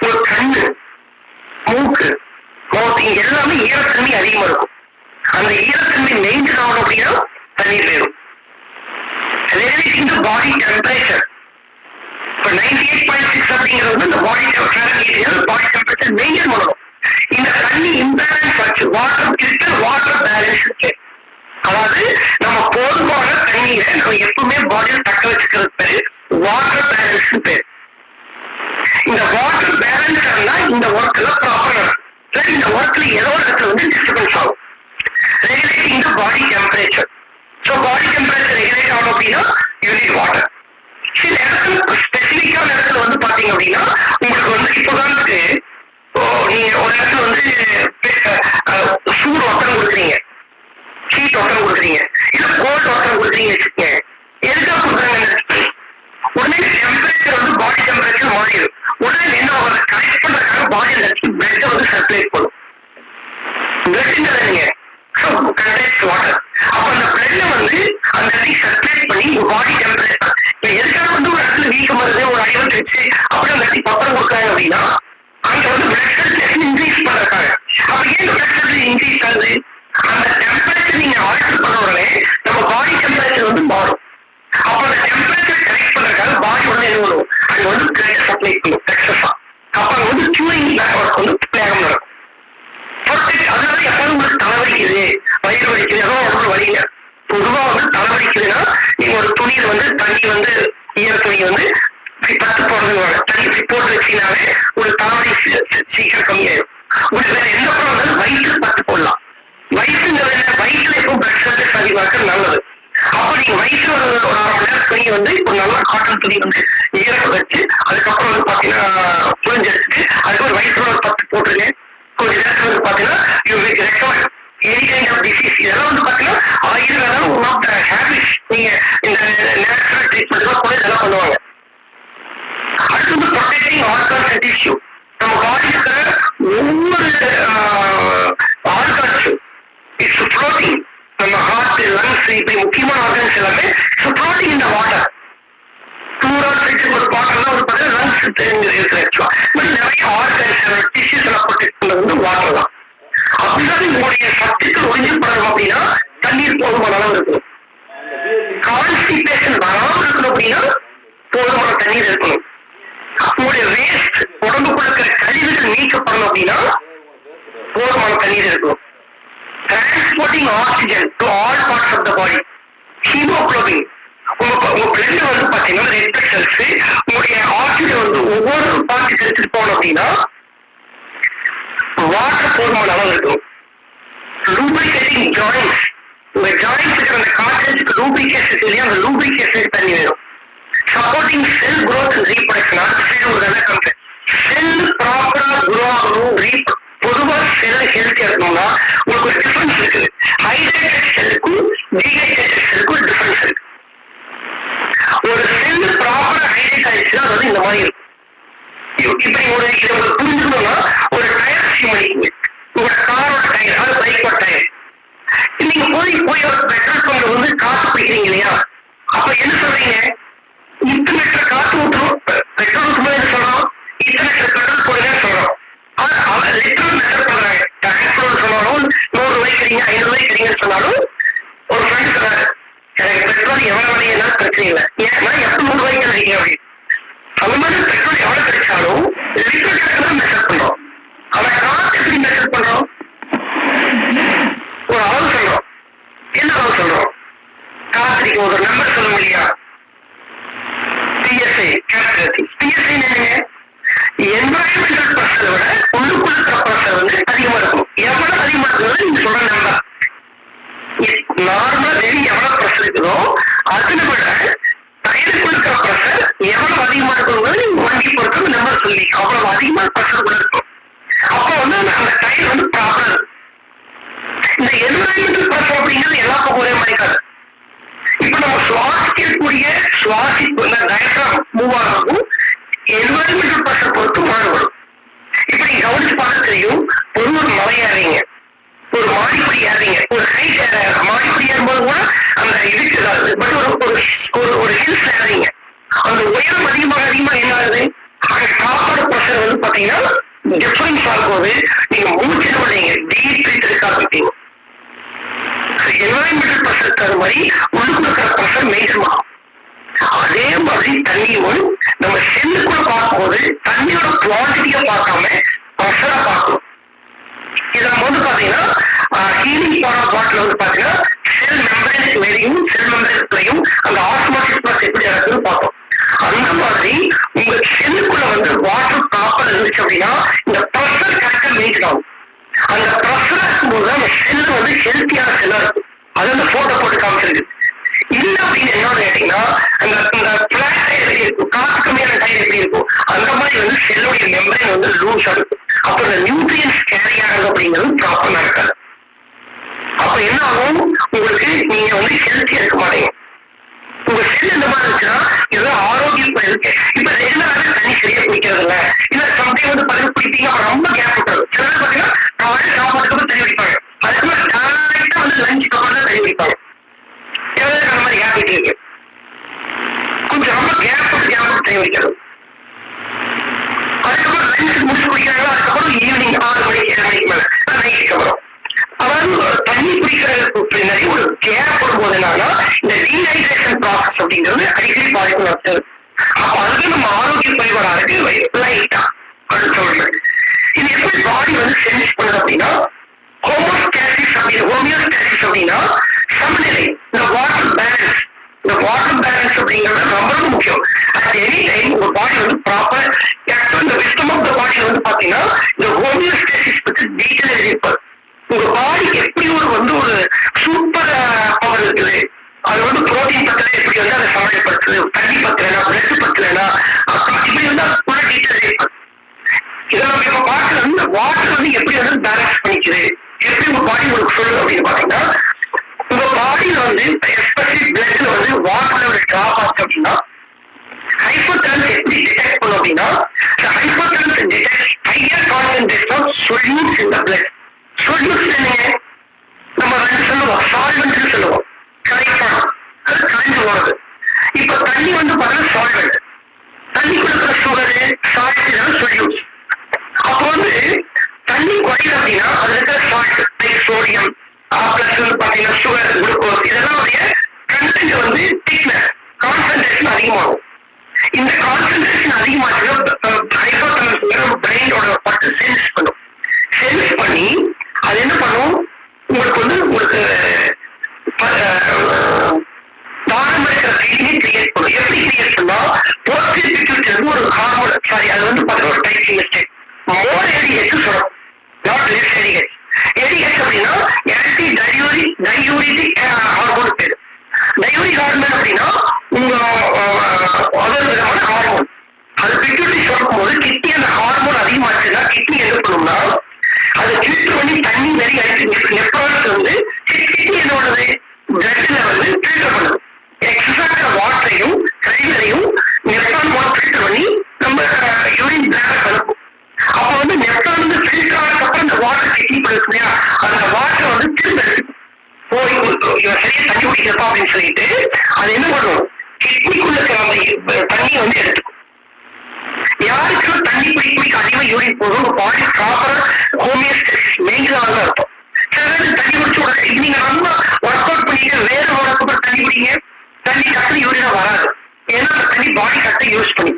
ஒரு கண்ணு, மூக்கு, மவுத் இங்க எல்லாமே ஈரத்தன்மை அதிகமா இருக்கும். அந்த ஈரத்தன்மை மெயின்டைன் ஆகணும் அப்படின்னா தண்ணீர் வேணும். பாடி டெம்பரேச்சர் இப்போ 98.6 அப்படிங்கிறது வந்து இந்த பாடி டெம்பரேச்சர் மெயின்டைன் பண்ணணும். இந்த தண்ணி இம்பேலன்ஸ் ஆச்சு, வாட்டர் பேலன்ஸ் இருக்கு. அதாவது நம்ம போதுமான தண்ணீரை நம்ம எப்பவுமே பாடியில் தக்க வச்சுக்கிறது பேரு வாட்டர் பேலன்ஸ் பேரு. இந்த வாட்டர் பேலன்ஸ் ஆனா இந்த ஒர்க் எல்லாம் ப்ராப்பரா இருக்கும். இந்த ஒர்க்ல ஏதோ ஒரு இடத்துல வந்து டிஸ்டர்பன்ஸ் ஆகும். Regulating the body temperature. So body temperature regulate ஆகணும் அப்படின்னா யூ நீட் வாட்டர். சில இடத்துல ஸ்பெசிபிக்கான இடத்துல வந்து பாத்தீங்க அப்படின்னா உங்களுக்கு வந்து இப்போதானுக்கு நீங்க ஒரு இடத்துல வந்து சூடு ஒத்தரம் கொடுக்குறீங்க, ஹீட் ஒத்தரம் கொடுக்குறீங்க, இல்ல கோல்டு ஒத்தரம் கொடுக்குறீங்க வச்சுக்கோங்க. எதுக்காக கொடுக்குறாங்க? உடனே டெம்பரேச்சர் வந்து பாடி டெம்பரேச்சர் மாறிடும். உடனே என்ன ஆகும், கனெக்ட் பண்றதுக்காக பாடி பிளட் வந்து சர்க்குலேட் பண்ணும். பிளட்ங்கிறதுங்க கண்டென்ஸ் வாட்டர். அப்ப அந்த பிளட்ல வந்து அந்த இடத்துக்கு சர்க்குலேட் பண்ணி பாடி டெம்பரேச்சர் எதுக்காக வந்து ஒரு இடத்துல வீக்கம் வருது, ஒரு அடிவட்டு வச்சு அப்படி அந்த இடத்துக்கு பத்திரம் கொடுக்குறாங்க அப்படின்னா அங்க வந்து பிளட் சர்க்குலேஷன் இன்க்ரீஸ் பண்றாங்க. அப்ப ஏன் பிளட் சர்க்குலேஷன் இன்க்ரீஸ் ஆகுது? அந்த டெம்பரேச்சர் நீங்க ஆல்டர் பண்ண உடனே நம்ம பாடி டெம்பரேச்சர் வந்து மாறும். அப்ப அந்த டெம்பரேச்சர் கரெக்ட் பண்றதுக்காக பாடி உடனே என்ன வரும், அங்க வந்து பிளட் சப்ளை பண்ணும் எக்ஸஸா. அப்ப அங்க வந்து கியூரிங் ஒர்க் வந்து வேகம் நடக்கும். அதனால எப்போதும் உங்களுக்கு தலைவலிக்குது, வயிறு வலிக்குது, ஏதோ ஒரு வலியில பொதுவா வந்து தலைவலிக்குதுன்னா நீங்க ஒரு துணியில வந்து தண்ணி வந்து ஈர துணி வந்து பத்து போடுறதுனால தண்ணி இப்படி போட்டு வச்சீங்கன்னாலே ஒரு தலைவலி சீக்கிரம் கம்மியாயிடும். உங்களுக்கு வேற எந்த படம் வந்தாலும் வயிற்றுல பத்து போடலாம். வயிற்றுல எப்போ பிளட் சர்க்குலேஷன் அதிகமாக நல்லது. அப்போ நீங்க வயிற்றுல ஒரு 1/2 மணி நேரம் துணி வந்து ஒரு நல்ல காட்டன் துணி வந்து ஈரத்தை வச்சு அதுக்கப்புறம் வந்து பாத்தீங்கன்னா புரிஞ்சு எடுத்துட்டு அதுக்கப்புறம் வயிற்றுல ஒரு 10 போட்டுருங்க. கொஞ்ச நேரத்துல வந்து பாத்தீங்கன்னா எனி கைண்ட் ஆஃப் டிசீஸ் இதெல்லாம் வந்து பாத்தீங்கன்னா ஆயுர்வேதம் ஒன் ஆஃப் த ஹேபிட்ஸ். நீங்க இந்த நேச்சுரல் ட்ரீட்மெண்ட் கூட இதெல்லாம் பண்ணுவாங்க. அடுத்து வந்து ப்ரொடெக்டிங் ஆர்கான்ஸ் அண்ட் டிஷ்யூ. நம்ம பாடியில் இருக்கிற ஒவ்வொரு ஆர்கான்ஸ் இட்ஸ் ஃப்ளோட்டிங். நம்ம ஹார்ட், லங்ஸ், இப்படி முக்கியமான ஆர்கான்ஸ் எல்லாமே ஃப்ளோட்டிங் இந்த வாட்டர். ஒரு பாட்டர்லாம் வந்து பாத்தீங்கன்னா லங்ஸ் இருக்கு. பட் நிறைய ஆர்கான்ஸ் டிஷ்யூஸ் எல்லாம் ப்ரொடெக்ட் பண்றது வந்து வாட்டர் தான். அப்படிதான் உங்களுடைய சத்துக்கள் ஒழிஞ்சப்படணும் அப்படின்னா தண்ணீர் போதுமான அளவு இருக்கணும். கான்ஸ்டிபேஷன் வராமல் இருக்கணும் அப்படின்னா போதுமான தண்ணீர் இருக்கணும். உங்களுடைய வேஸ்ட் உடம்புக்குள்ள இருக்கிற கழிவுகள் நீக்கப்படணும் அப்படின்னா போதுமான தண்ணீர் இருக்கும். Transporting oxygen to all parts of the body. Haemoglobin உங்க பிளட் வந்து பாத்தீங்கன்னா ரெட் பிளட் செல்ஸ் உங்களுடைய ஆக்சிஜன் வந்து ஒவ்வொரு பார்ட்டுக்கு எடுத்துட்டு போகணும் அப்படின்னா வாட்டர் போதுமான அளவு இருக்கும். லூப்ரிகேட்டிங் ஜாயின்ஸ், உங்க ஜாயின்ஸ் இருக்கிற அந்த கார்ட்ரேஜுக்கு லூப்ரிகேஷன் இருக்கு இல்லையா, அந்த லூப்ரிகேஷன் தண்ணி வேணும். Supporting sell growth and reproduction, அடுத்த சைடு ஒரு நல்ல கம்பெனி. செல் ப்ராப்பரா குரோ ஆகணும், பொதுவா செல் ஹெல்த்தியா இருக்கணும்னா உங்களுக்கு ஒரு டிஃபரன்ஸ் இருக்குது. ஹைட்ரேட்டட் செல்லுக்கும் டீஹைட்ரேட்டட் செல்லுக்கும் டிஃபரன்ஸ் இருக்கு. ஒரு செல் ப்ராப்பரா ஹைட்ரேட் ஆயிடுச்சுன்னா அது வந்து இந்த மாதிரி இருக்கும். இப்படி ஒரு இதை உங்களுக்கு புரிஞ்சுக்கணும்னா ஒரு டயர் சிமணிக்குங்க, உங்களோட காரோட டயர், அது பைக்கோட டயர். நீங்க போய் ஒரு பெட்ரோல் பங்க்ல வந்து காசு பிடிக்கிறீங்க இல்லையா, அப்ப என்ன சொல்றீங்க, இத்தனை லிட்டர் காசு ஊற்றணும், பெட்ரோல் ஊற்றும்போது என்ன சொல்றோம், இத்தனை லிட்டர் பெட்ரோல் போடுங்கன்னு சொல்றோம். அவன் லிட்டர் மெஷர் பண்றாங்க. டேங்க் சொன்னாலும் 100 ரூபாய்க்கு 500 ரூபாய்க்கு சொன்னாலும் ஒரு ஃப்ரெண்ட் சொன்னாரு, எனக்கு பெட்ரோல் எவ்வளவு விலையெல்லாம் பிரச்சனை இல்லை, ஏன்னா எப்ப 100 ரூபாய்க்கு கிடைக்கும் அப்படின்னு. அந்த மாதிரி பெட்ரோல் எவ்வளவு கிடைச்சாலும் லிட்டர் கணக்கு மெஷர் பண்றோம். ஆனா காசு எப்படி மெஷர் பண்றோம், ஒரு அளவு சொல்றோம். என்ன அளவு சொல்றோம், காத்திரிக்கு ஒரு நம்பர் சொல்ல முடியா, PSI கேரக்டரிஸ்டிக்ஸ். PSI என்னங்க, என்வரான்மெண்டல் ப்ரெஷரை விட உள்ளுக்குள்ள இருக்கிற ப்ரெஷர் வந்து அதிகமா இருக்கும். எவ்வளவு அதிகமா இருக்கிறது நீங்க சொல்ற நம்பர். நார்மலா வெளியே எவ்வளவு ப்ரெஷர் இருக்குதோ அதுல விட டயருக்குள்ள இருக்கிற ப்ரெஷர் எவ்வளவு அதிகமா இருக்குங்கிறது நீங்க வண்டி பொறுத்த நம்பர் சொல்லி அவ்வளவு அதிகமா ப்ரெஷர் கூட இருக்கும். அப்போ வந்து அந்த டயர் வந்து ப்ராப்பரா இருக்கும். இந்த என்வரான்மெண்டல் ப்ரெஷர் அப்படிங்கிறது எல்லா பக்கம் ஒரே மாதிரி இருக்காது. இப்ப நம்ம சுவாசிக்கக்கூடிய டயக்ராம் மூவ் ஆகும் என்வரான்மெண்டல் ப்ரெஷர் பொறுத்து மாறுபடும். இப்ப நீங்க கவனிச்சு பார்க்க தெரியும், ஒரு மலை ஏறீங்க, ஒரு மாடிப்படி ஏறீங்க, ஒரு ஹைட் மாடிப்படி ஏறும்போது கூட அந்த இருக்கு, பட் ஒரு ஹில்ஸ் ஏறீங்க, அந்த உயரம் அதிகமாக என்ன ஆகுது, அந்த டாப்போட ப்ரெஷர் வந்து பாத்தீங்கன்னா டிஃபரன்ஸ் ஆகும்போது நீங்க மூச்சு விடுறீங்க, டீப் பிரீத் ஆரம்பிப்பீங்க. என்வரான்மெண்டல் ப்ரெஷருக்கு அது மாதிரி உள்ளுக்குள்ள இருக்கிற ப்ரெஷர் மெயின்டைன் ஆகும். அதே மாதிரி தண்ணியும் நம்ம செல்லுக்குள்ள பார்க்கும்போது தண்ணியோட குவான்டிட்டியா பார்க்காம ப்ரெஷரா பார்க்கணும். இதை நம்ம வந்து பாத்தீங்கன்னா ஹீலிங் பவர் பாட்டில் வந்து பாத்தீங்கன்னா செல் மெம்பரேனுக்கு மேலேயும் செல் மெம்பரேனுக்குள்ளேயும் அந்த ஆஸ்மாசிஸ் ப்ளஸ் எப்படி இருக்குன்னு பார்த்தோம். அந்த மாதிரி உங்க செல்லுக்குள்ள வந்து வாட்டர் ப்ராப்பர் இருந்துச்சு அப்படின்னா இந்த ப்ரெஷர் கரெக்டா மெயின்டைன் ஆகும். அந்த ப்ரெஷரா இருக்கும்போது அந்த செல்லு வந்து ஹெல்த்தியான செல்லா இருக்கும். அது அந்த போட்டோ போட்டு காமிச்சிருக்கு. இல்ல அப்படின்னு என்ன கேட்டீங்கன்னா அந்த பிளாட் டயர் எப்படி இருக்கும், காத்து கம்மியான டயர் எப்படி இருக்கும், அந்த மாதிரி வந்து செல்லுடைய மெம்பரேன் வந்து லூஸ் ஆகும். அப்ப இந்த நியூட்ரியன்ஸ் கேரி ஆகுது அப்படிங்கிறது ப்ராப்பர் நடக்காது. அப்ப என்ன ஆகும், உங்களுக்கு நீங்க வந்து ஹெல்த்தியா இருக்க மாட்டீங்க. உங்க செல் இந்த மாதிரி இருந்துச்சுன்னா ஏதோ ஆரோக்கியம் இருக்கு. இப்ப ரெகுலராக தண்ணி சரியா குடிக்கிறது இல்ல, இல்ல சம்டைம் வந்து பதிவு குடிப்பீங்க, ரொம்ப கேப் விட்டுறது. சில பேர் பாத்தீங்கன்னா காலையில் சாப்பாட்டுக்கு அப்புறம் தண்ணி குடிப்பாங்க, அதுக்கப்புறம் டேரக்டா வந்து லஞ்சுக்கு அப்புறம் தான் தண்ணி குடிப்பாங்க. அந்த மாதிரி ஹேபிட் இருக்கு. கொஞ்சம் ரொம்ப கேப் விட்டு தண்ணி குடிக்கிறது. அதுக்கப்புறம் லஞ்சுக்கு முடிச்சு குடிக்கிறாங்களோ, அதுக்கப்புறம் ஈவினிங் 6 மணிக்கு 7 மணிக்கு மேல நைட்டுக்கு அப்புறம். அதாவது தண்ணி குடிக்கிறதுக்கு பின்னாடி ஒரு கேப் வரும்போது என்னன்னா இந்த டீஹைட்ரேஷன் ப்ராசஸ் அப்படிங்கிறது அடிக்கடி பாதிப்பு நடத்துது. அப்ப அதுக்கு நம்ம ஆரோக்கிய குறைபாடு லைட்டா அப்படின்னு சொல்றேன். இது எப்படி பாடி வந்து சென்ஸ் பண்ணுது அப்படின்னா ஹோமோஸ்டாசிஸ் அப்படின்னா சமநிலை, இந்த வாட்டர் பேலன்ஸ். இந்த வாட்டர் பேலன்ஸ் அப்படிங்கிறது ரொம்ப ரொம்ப முக்கியம். அட் எனி டைம் உங்க பாடி வந்து ப்ராப்பர் இந்த விஸ்டம் ஆஃப் த பாடி வந்து பாத்தீங்கன்னா இந்த ஹோமியோஸ்டாசிஸ் பத்தி டீட்டெயில் எழுதியிருப்பாரு. உங்க பாடிக்கு எப்படி ஒரு சூப்பர் பவர் இருக்குது, அது வந்து புரோட்டீன் பத்தில எப்படி வந்து அதை சமாளிப்படுத்துது, தண்ணி பத்திலனா பிளட் பத்திலனா இப்படி வந்து அது டீட்டெயில் எழுதியிருப்பாரு. இதை நம்ம இப்ப பார்க்கறது இந்த வாட்டர் வந்து எப்படி வந்து பேலன்ஸ் பண்ணிக்குது, எப்படி உங்க பாடி உங்களுக்கு சொல்லுது அப்படின்னு பாத்தீங்கன்னா உங்க பாடியில வந்து எஸ்பெஷலி பிளட்ல வந்து வாட்டர் லெவல் டிராப் ஆச்சு அப்படின்னா ஹைப்போதெரன்ஸ் எப்படி டிடெக்ட் பண்ணும் அப்படின்னா hypothalamus detects higher concentration of solutes in the blood. Solutes என்னங்க, நம்ம ரெண்டு சொல்லுவோம், சால்வெண்ட் சொல்லுவோம், கரைப்பான், அது கரைஞ்சு போறது. இப்ப தண்ணி வந்து பாத்தீங்கன்னா சால்வெண்ட், தண்ணி கொடுக்குற சுகரு சால்ட் இதெல்லாம் சொல்யூட்ஸ். அப்போ வந்து தண்ணி குறையுது அப்படின்னா அதுல இருக்கிற சால்ட் லைக் சோடியம் பிளஸ் வந்து பாத்தீங்கன்னா சுகர் குளுக்கோஸ் இதெல்லாம் கண்டென்ட் வந்து திக்னஸ் கான்சென்ட்ரேஷன் அதிகமாகும். இந்த கான்சென்ட்ரேஷன் அதிகமாச்சுன்னா ஹைப்போதெரன்ஸ் பிரெயினோட பட்டு சென்ஸ் பண்ணும். சென்ஸ் பண்ணி வந்து சுரக்கும், நாட் லெஸ் எரிகேட்ஸ். எரிகேட்ஸ் அப்படின்னா ஆன்டி டையூரிட்டிக் ஹார்மோன் பேரு. டையூரிக் ஹார்மோன் அப்படின்னா உங்க அதர் விதமான ஹார்மோன். அது பிட்யூட்டரி சுரக்கும் போது கிட்னி அந்த ஹார்மோன் அதிகமாச்சுன்னா கிட்னி என்ன பண்ணும்னா அதை ஃபில்டர் பண்ணி தண்ணி நிறைய நெப்ரான்ஸ் வந்து கிட்னி என்ன பண்ணுது, பிளட்ல வந்து ஃபில்டர் பண்ணுது. எக்ஸஸான வாட்டரையும் கழிவுகளையும் நெப்ரான் மூலம் ஃபில்டர் பண்ணி நம்ம யூரின் பிளாக் அனுப்பும். அப்போ வந்து நெப்ரான் வந்து ஃபில்டர் ஆனதுக்கப்புறம் இந்த வாட்டர் கிட்னி இருக்கு இல்லையா, அந்த வாட்டர் வந்து திரும்ப எடுத்துக்கும். இவன் சரியா தண்ணி குடிக்கிறப்பா அப்படின்னு சொல்லிட்டு அது என்ன பண்ணும், கிட்னிக்குள்ள இருக்கிற அந்த தண்ணியை வந்து எடுத்துக்கும். யாருக்கு தண்ணி குடிக்க அதிகமா யூரின் போதும் பாடி ப்ராப்பரா ஹோமியோஸ்டாசிஸ் மெயின்டைன் ஆக இருக்கும். சில பேருக்கு தண்ணி குடிச்சு விட, இப்ப நீங்க ரொம்ப ஒர்க் அவுட் பண்ணிட்டு வேற உடம்பு தண்ணி குடிங்க, தண்ணி கட்டு யூரினா வராது. ஏன்னா அந்த தண்ணி பாடி கட்டை யூஸ் பண்ணி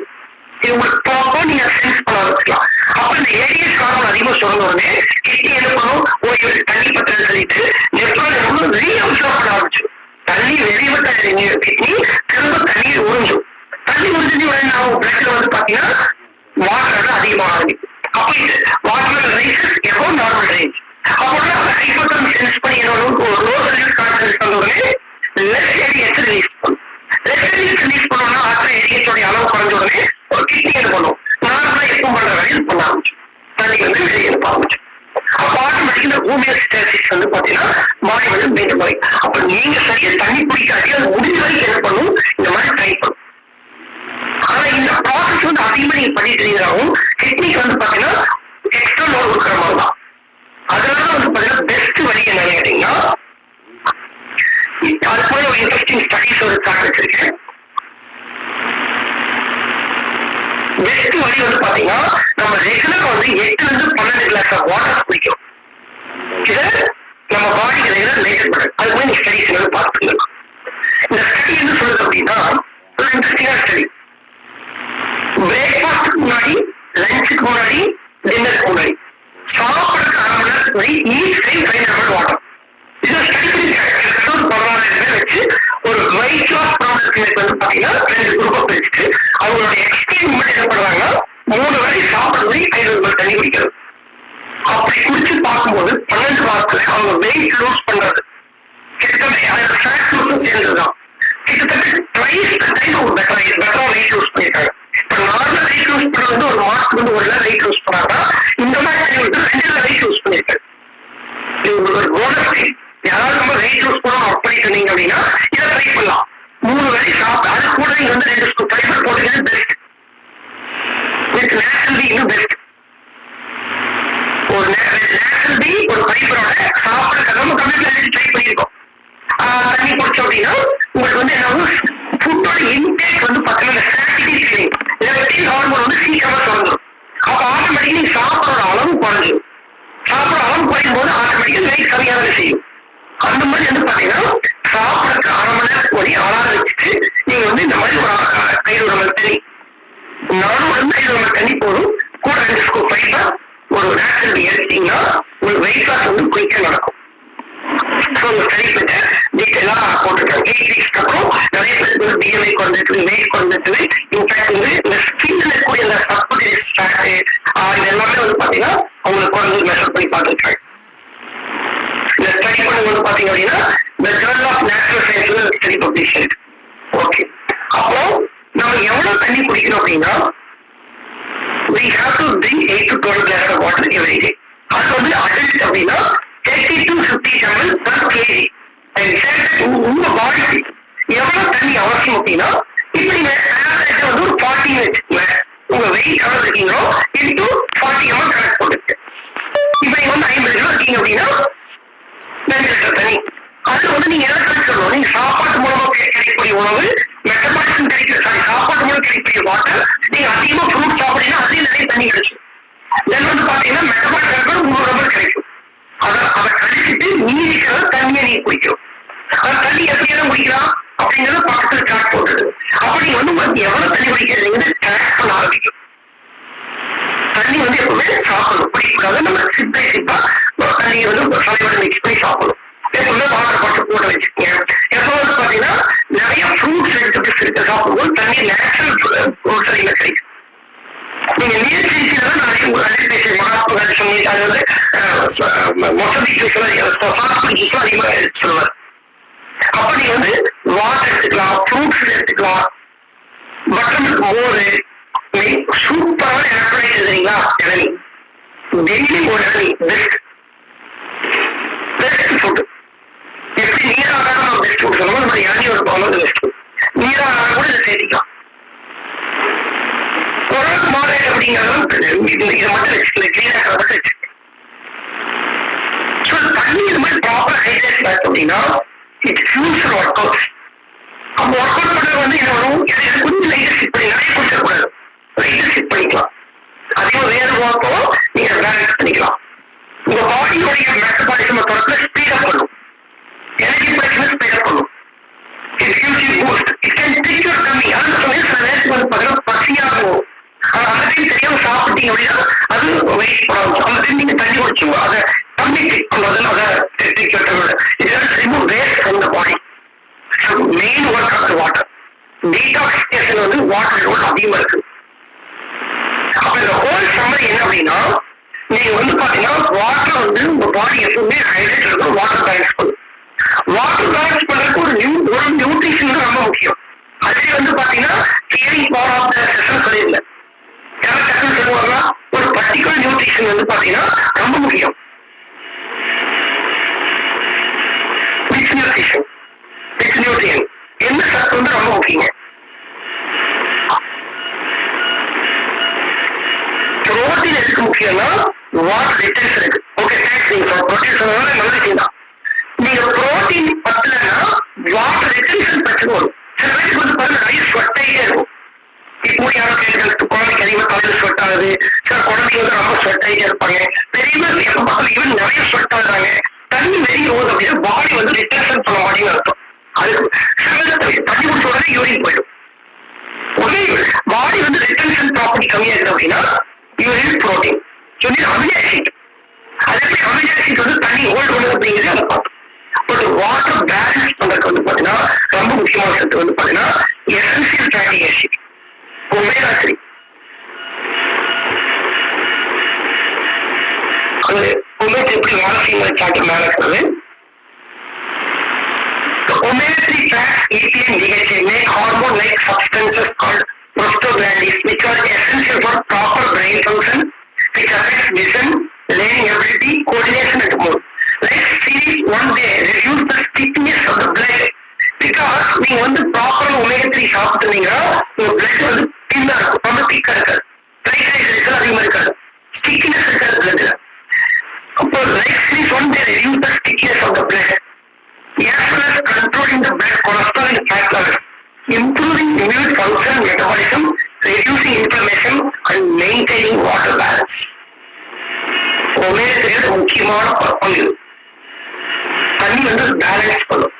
இது உங்களுக்கு ப்ராப்பரா நீங்க சென்ஸ் பண்ண ஆரம்பிச்சுக்கலாம். அப்ப இந்த ஏடிஎஸ் ஹார்மோன் அதிகமா சொல்ல உடனே கிட்னி என்ன பண்ணும், இவருக்கு தண்ணி பத்திரம் சொல்லிட்டு நெப்ரான் ரீஅப்சர்வ் பண்ண ஆரம்பிச்சு தண்ணி வெளிவிட்ட கிட்னி திரும்ப தண்ணியை உறிஞ்சும். தண்ணி உறிஞ்சு என்ன ஆகும், பிளட்ல வந்து பாத்தீங்கன்னா வாட்டர் அதிகமாக ஆரம்பிக்கும். அப்ப இது வாட்டர் ரைசஸ் எவ்வளோ நார்மல் ரேஞ்ச். அப்போ ஹைப்போதர்ம் சென்ஸ் பண்ணி என்ன ஒரு லோ சல்யூட் கான்சன்ட்ரேஷன் வந்த உடனே லெஸ் ஏடிஎச் ரிலீஸ் பண்ணும். லெஸ் ஏடிஎச் ரிலீஸ் பண்ணோம்னா ஆற்றல் ஏடிஎச்சோட அளவு குறைஞ்ச உடனே ஒரு கிட்னி என்ன பண்ணும், நார்மலா எப்போ பண்ற வேலையில் பண்ண ஆரம்பிச்சு தண்ணி வந்து வெளியே அனுப்ப ஆரம்பிச்சு. அப்ப ஆட்டோமேட்டிக் இந்த ஹோமியோஸ்டாசிஸ் வந்து பாத்தீங்கன்னா பாடி வந்து மெயின்டைன் பண்ணி. அப்ப நீங்க சரியா தண்ணி குடிக்காட்டி அது முடிஞ்ச வரைக்கும் என்ன பண்ணும், இந்த மாதிரி ட்ரை பண்ணும். ஆனா இந்த ப்ராசஸ் வந்து அதிகமா நீங்க பண்ணிட்டு இருக்கீங்கன்னாவும் கிட்னிக்கு வந்து பாத்தீங்கன்னா எக்ஸ்ட்ரா லோட் கொடுக்குற மாதிரி தான். அதனால வந்து பாத்தீங்கன்னா பெஸ்ட் வழி என்ன கேட்டீங்கன்னா, அது போல ஒரு இன்ட்ரெஸ்டிங் ஸ்டடிஸ் ஒரு சார்ட் வச்சிருக்கேன். பெஸ்ட் வழி வந்து பாத்தீங்கன்னா நம்ம ரெகுலர் வந்து 8 to 12 கிளாஸ் ஆஃப் வாட்டர் குடிக்கும். இதை நம்ம பாடிக்கு ரெகுலர் மெயின்டைன் பண்ணுறது. அது போய் நீங்க ஸ்டடிஸ் வந்து பார்த்துக்கலாம். இந்த ஸ்டடி என்ன சொல்லுது அப்படின்னா ஒரு இன்ட்ரெஸ்டிங்கான ஸ்டடி. பிரேக்ஃபாஸ்டுக்கு முன்னாடி, லஞ்சுக்கு முன்னாடி, டின்னருக்கு முன்னாடி சாப்பிடறதுக்கு 1/2 மணி நேரத்துக்கு முன்னாடி ஈச் டைம் 5 ml வாட்டர். இதை ஸ்டடி பண்ணிருக்காங்க. 16 பேர் வச்சு ஒரு வெயிட் லாஸ் ப்ராப்ளம் வந்து பாத்தீங்கன்னா 2 குரூப்பா பிரிச்சுட்டு அவங்களோட எக்ஸ்ட்ரீம் மூமெண்ட் என்ன பண்றாங்கன்னா 3 வேளை சாப்பிடுறது 500 ml தண்ணி குடிக்கிறது. அப்படி குடிச்சு பார்க்கும்போது 12 வாரத்துல அவங்க வெயிட் லூஸ் பண்றது கிட்டத்தட்ட ஃபேட் லூஸும் சேர்ந்ததுதான். கிட்டத்தட்ட ட்வைஸ் டைம் ஒரு பெட்டரா வெயிட் லூஸ் பண்ணிருக்காங்க. இப்ப நார்மல் வெயிட் லூஸ் பண்றது வந்து ஒரு மாசத்துக்கு வந்து 1 நாள் வெயிட் லூஸ் பண்ணாங்கன்னா இந்த மாதிரி டைம் வந்து 2 நாள் வெயிட் லூஸ் பண்ணிருக்காரு. இது ஒரு போனஸ். யாராவது நம்ம வெயிட் லூஸ் பண்ணணும் அப்படி சொன்னீங்க அப்படின்னா இதை ட்ரை பண்ணலாம். 3 வேளை சாப்பிட்டு அது கூட நீங்க வந்து 2 ஸ்கூப் ஃபைபர் போட்டுக்கிறது பெஸ்ட். வித் நேச்சுரல் பீ இன்னும் பெஸ்ட். ஒரு நேச்சுரல் பீ ஒரு ஃபைபரோட சாப்பிட நம்ம கம்ப்ளீட்ல ட்ரை பண்ணியிருக்கோம். தண்ணி குடிச்சோம் அப்படின்னா உங்களுக்கு வந்து என்ன ஃபுட்டோட இன்டேக் வந்து பார்த்தீங்கன்னா சாட்டிட்டி ஃபீலிங் லெப்டின் ஹார்மோன் வந்து சீக்கிரமா சுரந்துடும். அப்ப ஆட்டோமேட்டிக்கா நீங்க சாப்பிடற அளவு குறைஞ்சிடும். சாப்பிட அளவு குறையும் போது ஆட்டோமேட்டிக்கா வெயிட் கம்மியாக செய்யும். அந்த மாதிரி வந்து பாத்தீங்கன்னா சாப்பிடறதுக்கு 1/2 மணி நேரத்துக்கு முன்னாடி அலாரம் வச்சுட்டு நீங்க வந்து இந்த மாதிரி ஒரு 500 ml தண்ணி 400 ml தண்ணி போதும். கூட 2 ஸ்கூப் ஃபைபர் ஒரு நேச்சுரல் பீ எடுத்தீங்கன்னா உங்களுக்கு வெயிட் லாஸ் வந்து குயிக்கா நடக்கும். ஸ்டடி பண்ணிட்டு டீட்டெயிலா போட்டிருக்காங்க. 8 வீக்ஸ்க்கு அப்புறம் நிறைய பேருக்கு வந்து பிஎம்ஐ குறைஞ்சிட்டு, வெயிட் குறைஞ்சிட்டு, இன்ஃபேக்ட் வந்து இந்த ஸ்கின்ல இருக்கக்கூடிய இந்த சப்குடேஸ் ஃபேட் இது எல்லாமே வந்து பாத்தீங்கன்னா அவங்களுக்கு குறைஞ்சு மெஷர் பண்ணி பார்த்துருக்காங்க. இந்த ஸ்டடி பண்ணும்போது பாத்தீங்க அப்படின்னா இந்த ஜர்னல் ஆஃப் நேச்சுரல் சயின்ஸ்ல ஸ்டடி பப்ளிஷ் ஆயிருக்கு. ஓகே, அப்போ நம்ம எவ்வளவு தண்ணி குடிக்கணும் அப்படின்னா we have to drink 8 to 12 glass of water every day. அது வந்து அடல்ட் அப்படின்னா 30 to 50 ml per kg. உங்க பாடிக்கு எவ்வளவு தண்ணி அவசியம் அப்படின்னா இப்ப நீங்க ஆவரேஜா வந்து ஒரு 40 வச்சுக்கோங்க. உங்க வெயிட் எவ்வளவு இருக்கீங்களோ இன்டூ 40 ml கணக்கு போட்டுருக்கு. இப்ப நீங்க வந்து 50 கிலோ இருக்கீங்க அப்படின்னா 2 லிட்டர் தண்ணி. அது வந்து நீங்க எதை கணக்கு சொல்லணும், நீங்க சாப்பாட்டு மூலமா கிடைக்கக்கூடிய உணவு, மெட்டபாலிசம் கிடைக்கிற சாப்பாட்டு மூலம் கிடைக்கக்கூடிய வாட்டர், நீங்க அதிகமா ஃப்ரூட் சாப்பிட்டீங்கன்னா அதுலயும் நிறைய தண்ணி கிடைக்கும். தென் வந்து பாத்தீங்கன்னா மெட்டபாலிசம் 3 ரப்பர் கிடைக்கும். அதை கழிச்சுட்டு நீரிக்கிற தண்ணியை நீங்க குடிக்கணும். அந்த தண்ணி எப்படியெல்லாம் குடிக்கலாம் அப்படிங்கறத பக்கத்துல சாட் போட்டுது. அப்ப நீங்க வந்து எவ்வளவு தண்ணி குடிக்கிறீங்க ட்ராக் பண்ண ஆரம்பிக்கும். தண்ணி வந்து எப்பவுமே சாப்பிடணும், குடிக்கூடாது. நம்ம சிப் பை சிப்பா தண்ணியை வந்து சலையோட மிக்ஸ் பண்ணி சாப்பிடணும். எப்பவுமே வாட்டர் பாட்டில் போட்டு வச்சுக்கோங்க. எப்போ வந்து பாத்தீங்கன்னா நிறைய ஃப்ரூட்ஸ் வெஜிடபிள்ஸ் இருக்கு சாப்பிடும்போது தண்ணி நேச்சுரல் ஃப்ரூட்ஸ் அதிகமாக கிடைக்கும். நீங்க நீர் சிகிச்சையில தான் மகாத்மா காந்தி சொன்னீங்க மொசம்பி ஜூஸ் எல்லாம் சாத்துக்குடி ஜூஸ் எல்லாம் அதிகமா எடுத்து சொல்லுவார். அப்ப நீங்க வந்து வாட்டர் எடுத்துக்கலாம், ஃப்ரூட்ஸ் எடுத்துக்கலாம், பட்டர் மில்க், மோரு, சூப்பரான எலக்ட்ரோலைட் தெரியுங்களா, இளநீ. டெய்லி ஒரு இளநீ பெஸ்ட் பெஸ்ட் ஃபுட். எப்படி நீராகாரம் நம்ம பெஸ்ட் ஃபுட் சொல்லுவோம், நம்ம இளநீ ஒரு பவுல் பெஸ்ட் ஃபுட். நீராகாரம் கூட இதை சேர்த்திக்கலாம். உடம்பு மாறு அப்படிங்கிறது இதை மட்டும் வச்சுக்கல, கிளீனாக மட்டும் வச்சுக்கல. ஸோ தண்ணி இது மாதிரி ப்ராப்பர் ஹைட்ரேஷன் ஆச்சு அப்படின்னா இட் ஃபியூஸ் ஒர்க் அவுட்ஸ். அப்போ ஒர்க் அவுட் பண்றது வந்து என்ன வரும், கொஞ்சம் லைட்டா சிப் பண்ணி நிறைய குடிச்சிடக்கூடாது, லைட்டா சிப் பண்ணிக்கலாம். அதிகம் வேறு வாக்கோ நீங்க பேலன்ஸ் பண்ணிக்கலாம். உங்க பாடியோடைய மெட்டபாலிசம் தொடர்ந்து ஸ்பீட் அப் பண்ணும், எனர்ஜி ப்ரொடக்ஷன் ஸ்பீட் அப் பண்ணும். It gives you boost. It can take your dummy. அந்த சமயம் சில நேரத்துக்கு வந்து பார்த்தீங்கன்னா பசியா இருக்கும், அந்த டைம் தெரியாம சாப்பிட்டீங்க அப்படின்னா அது வெயிட் போடாது. அந்த டைம் நீங்க தண்ணி குடிச்சுங்க, அதை தண்ணி டேக் பண்ணுறது, அதை take your tummy. It remove waste from the body. So main work of the water. Detoxification வந்து வாட்டர் ரோல் அதிகமா இருக்கு. அப்ப இந்த ஹோல் சம்மரி என்ன அப்படின்னா, நீங்க வந்து பாத்தீங்கன்னா வாட்டர் வந்து உங்க பாடி எப்பவுமே ஹைட்ரேட் இருக்கும், வாட்டர் பேலன்ஸ் பண்ணும். வாட்டர் பேலன்ஸ் பண்றதுக்கு ஒரு நியூட்ரிஷன் ரொம்ப முக்கியம். அதுவே வந்து பாத்தீங்கன்னா theory power of the session சொல்லிடல, யாரும் டக்குன்னு சொல்லுவாங்கன்னா ஒரு பர்டிகுலர் நியூட்ரிஷன் வந்து பாத்தீங்கன்னா ரொம்ப முக்கியம். நியூட்ரிஷன் நியூட்ரியன் என்ன சத்து வந்து ரொம்ப முக்கியம். புரோட்டீன் எதுக்கு முக்கியம்னா வாட்டர் ரிட்டன்ஷனுக்கு. ஓகே, புரோட்டீன் சொன்னதால நல்ல விஷயம் தான். நீங்க புரோட்டீன் பத்தலைன்னா வாட்டர் ரிட்டன்ஷன் பிரச்சனை வரும். சில பேருக்கு வந்து பாருங்க நிறைய ஸ்வெட் ஆகிட்டே இருக்கும். இப்போ யாரும் கேட்கறது குழந்தைக்கு அதிகமா தலையில ஸ்வெட் ஆகுது, சில குழந்தைங்க வந்து ரொம்ப ஸ்வெட் ஆகிட்டே இருப்பாங்க. பெரிய எப்ப பார்த்தாலும் ஈவன் நிறைய ஸ்வெட் ஆகுறாங்க. தண்ணி வெளியே போகுது அப்படின்னா பாடி வந்து ரிட்டன்ஷன் பண்ண மாட்டேங்குன்னு அர்த்தம். அதுக்கு தண்ணி குடிச்ச உடனே யூரின் போயிடும். உடனே பாடி வந்து ரிட்டன்ஷன் ப்ராப்பர்ட்டி கம்மியா இருக்குது அப்படின்னா யூரின் புரோட்டீன் சொல்லி அமினோ ஆசிட். அதே அமினோ ஆசிட் வந்து தண்ணி ஹோல்ட் பண்ணுது அப்படிங்கிறது அதை பார்த்தோம். பட் வாட்டர் பேலன்ஸ் பண்றதுக்கு வந்து பாத்தீங்கன்னா ரொம்ப முக்கியமான சத்து வந்து பாத்தீங்கன்னா எசென்சியல் ஃபேட்டி ஆசிட், ஒமேகா 3. அது ஒமேகா எப்படி வாசிங்க சாப்பிட்டு மேல இருக்கிறது. Omega 3 fats, EPA and DHA make hormone-like substances called prostaglandins, which are essential for proper brain function, which affects vision, learning ability, coordination and mood. Like series 1 day reduce the stickiness of the blood because நீங்க வந்து proper omega 3 சாப்பிட்டுருந்தீங்கன்னா உங்க blood வந்து தின்னா இருக்கும், ரொம்ப திக்கா இருக்காது, triglycerides அதிகமா இருக்காது, ஸ்டிக்கினஸ் இருக்காது பிளட்ல. அப்போ like series 1 day reduce the stickiness of the blood as well as controlling the blood cholesterol and fat levels, improving immune function and metabolism, reducing inflammation and maintaining water balance. Omega 3 முக்கியமான பங்கு தண்ணி வந்து balance பண்ணும்.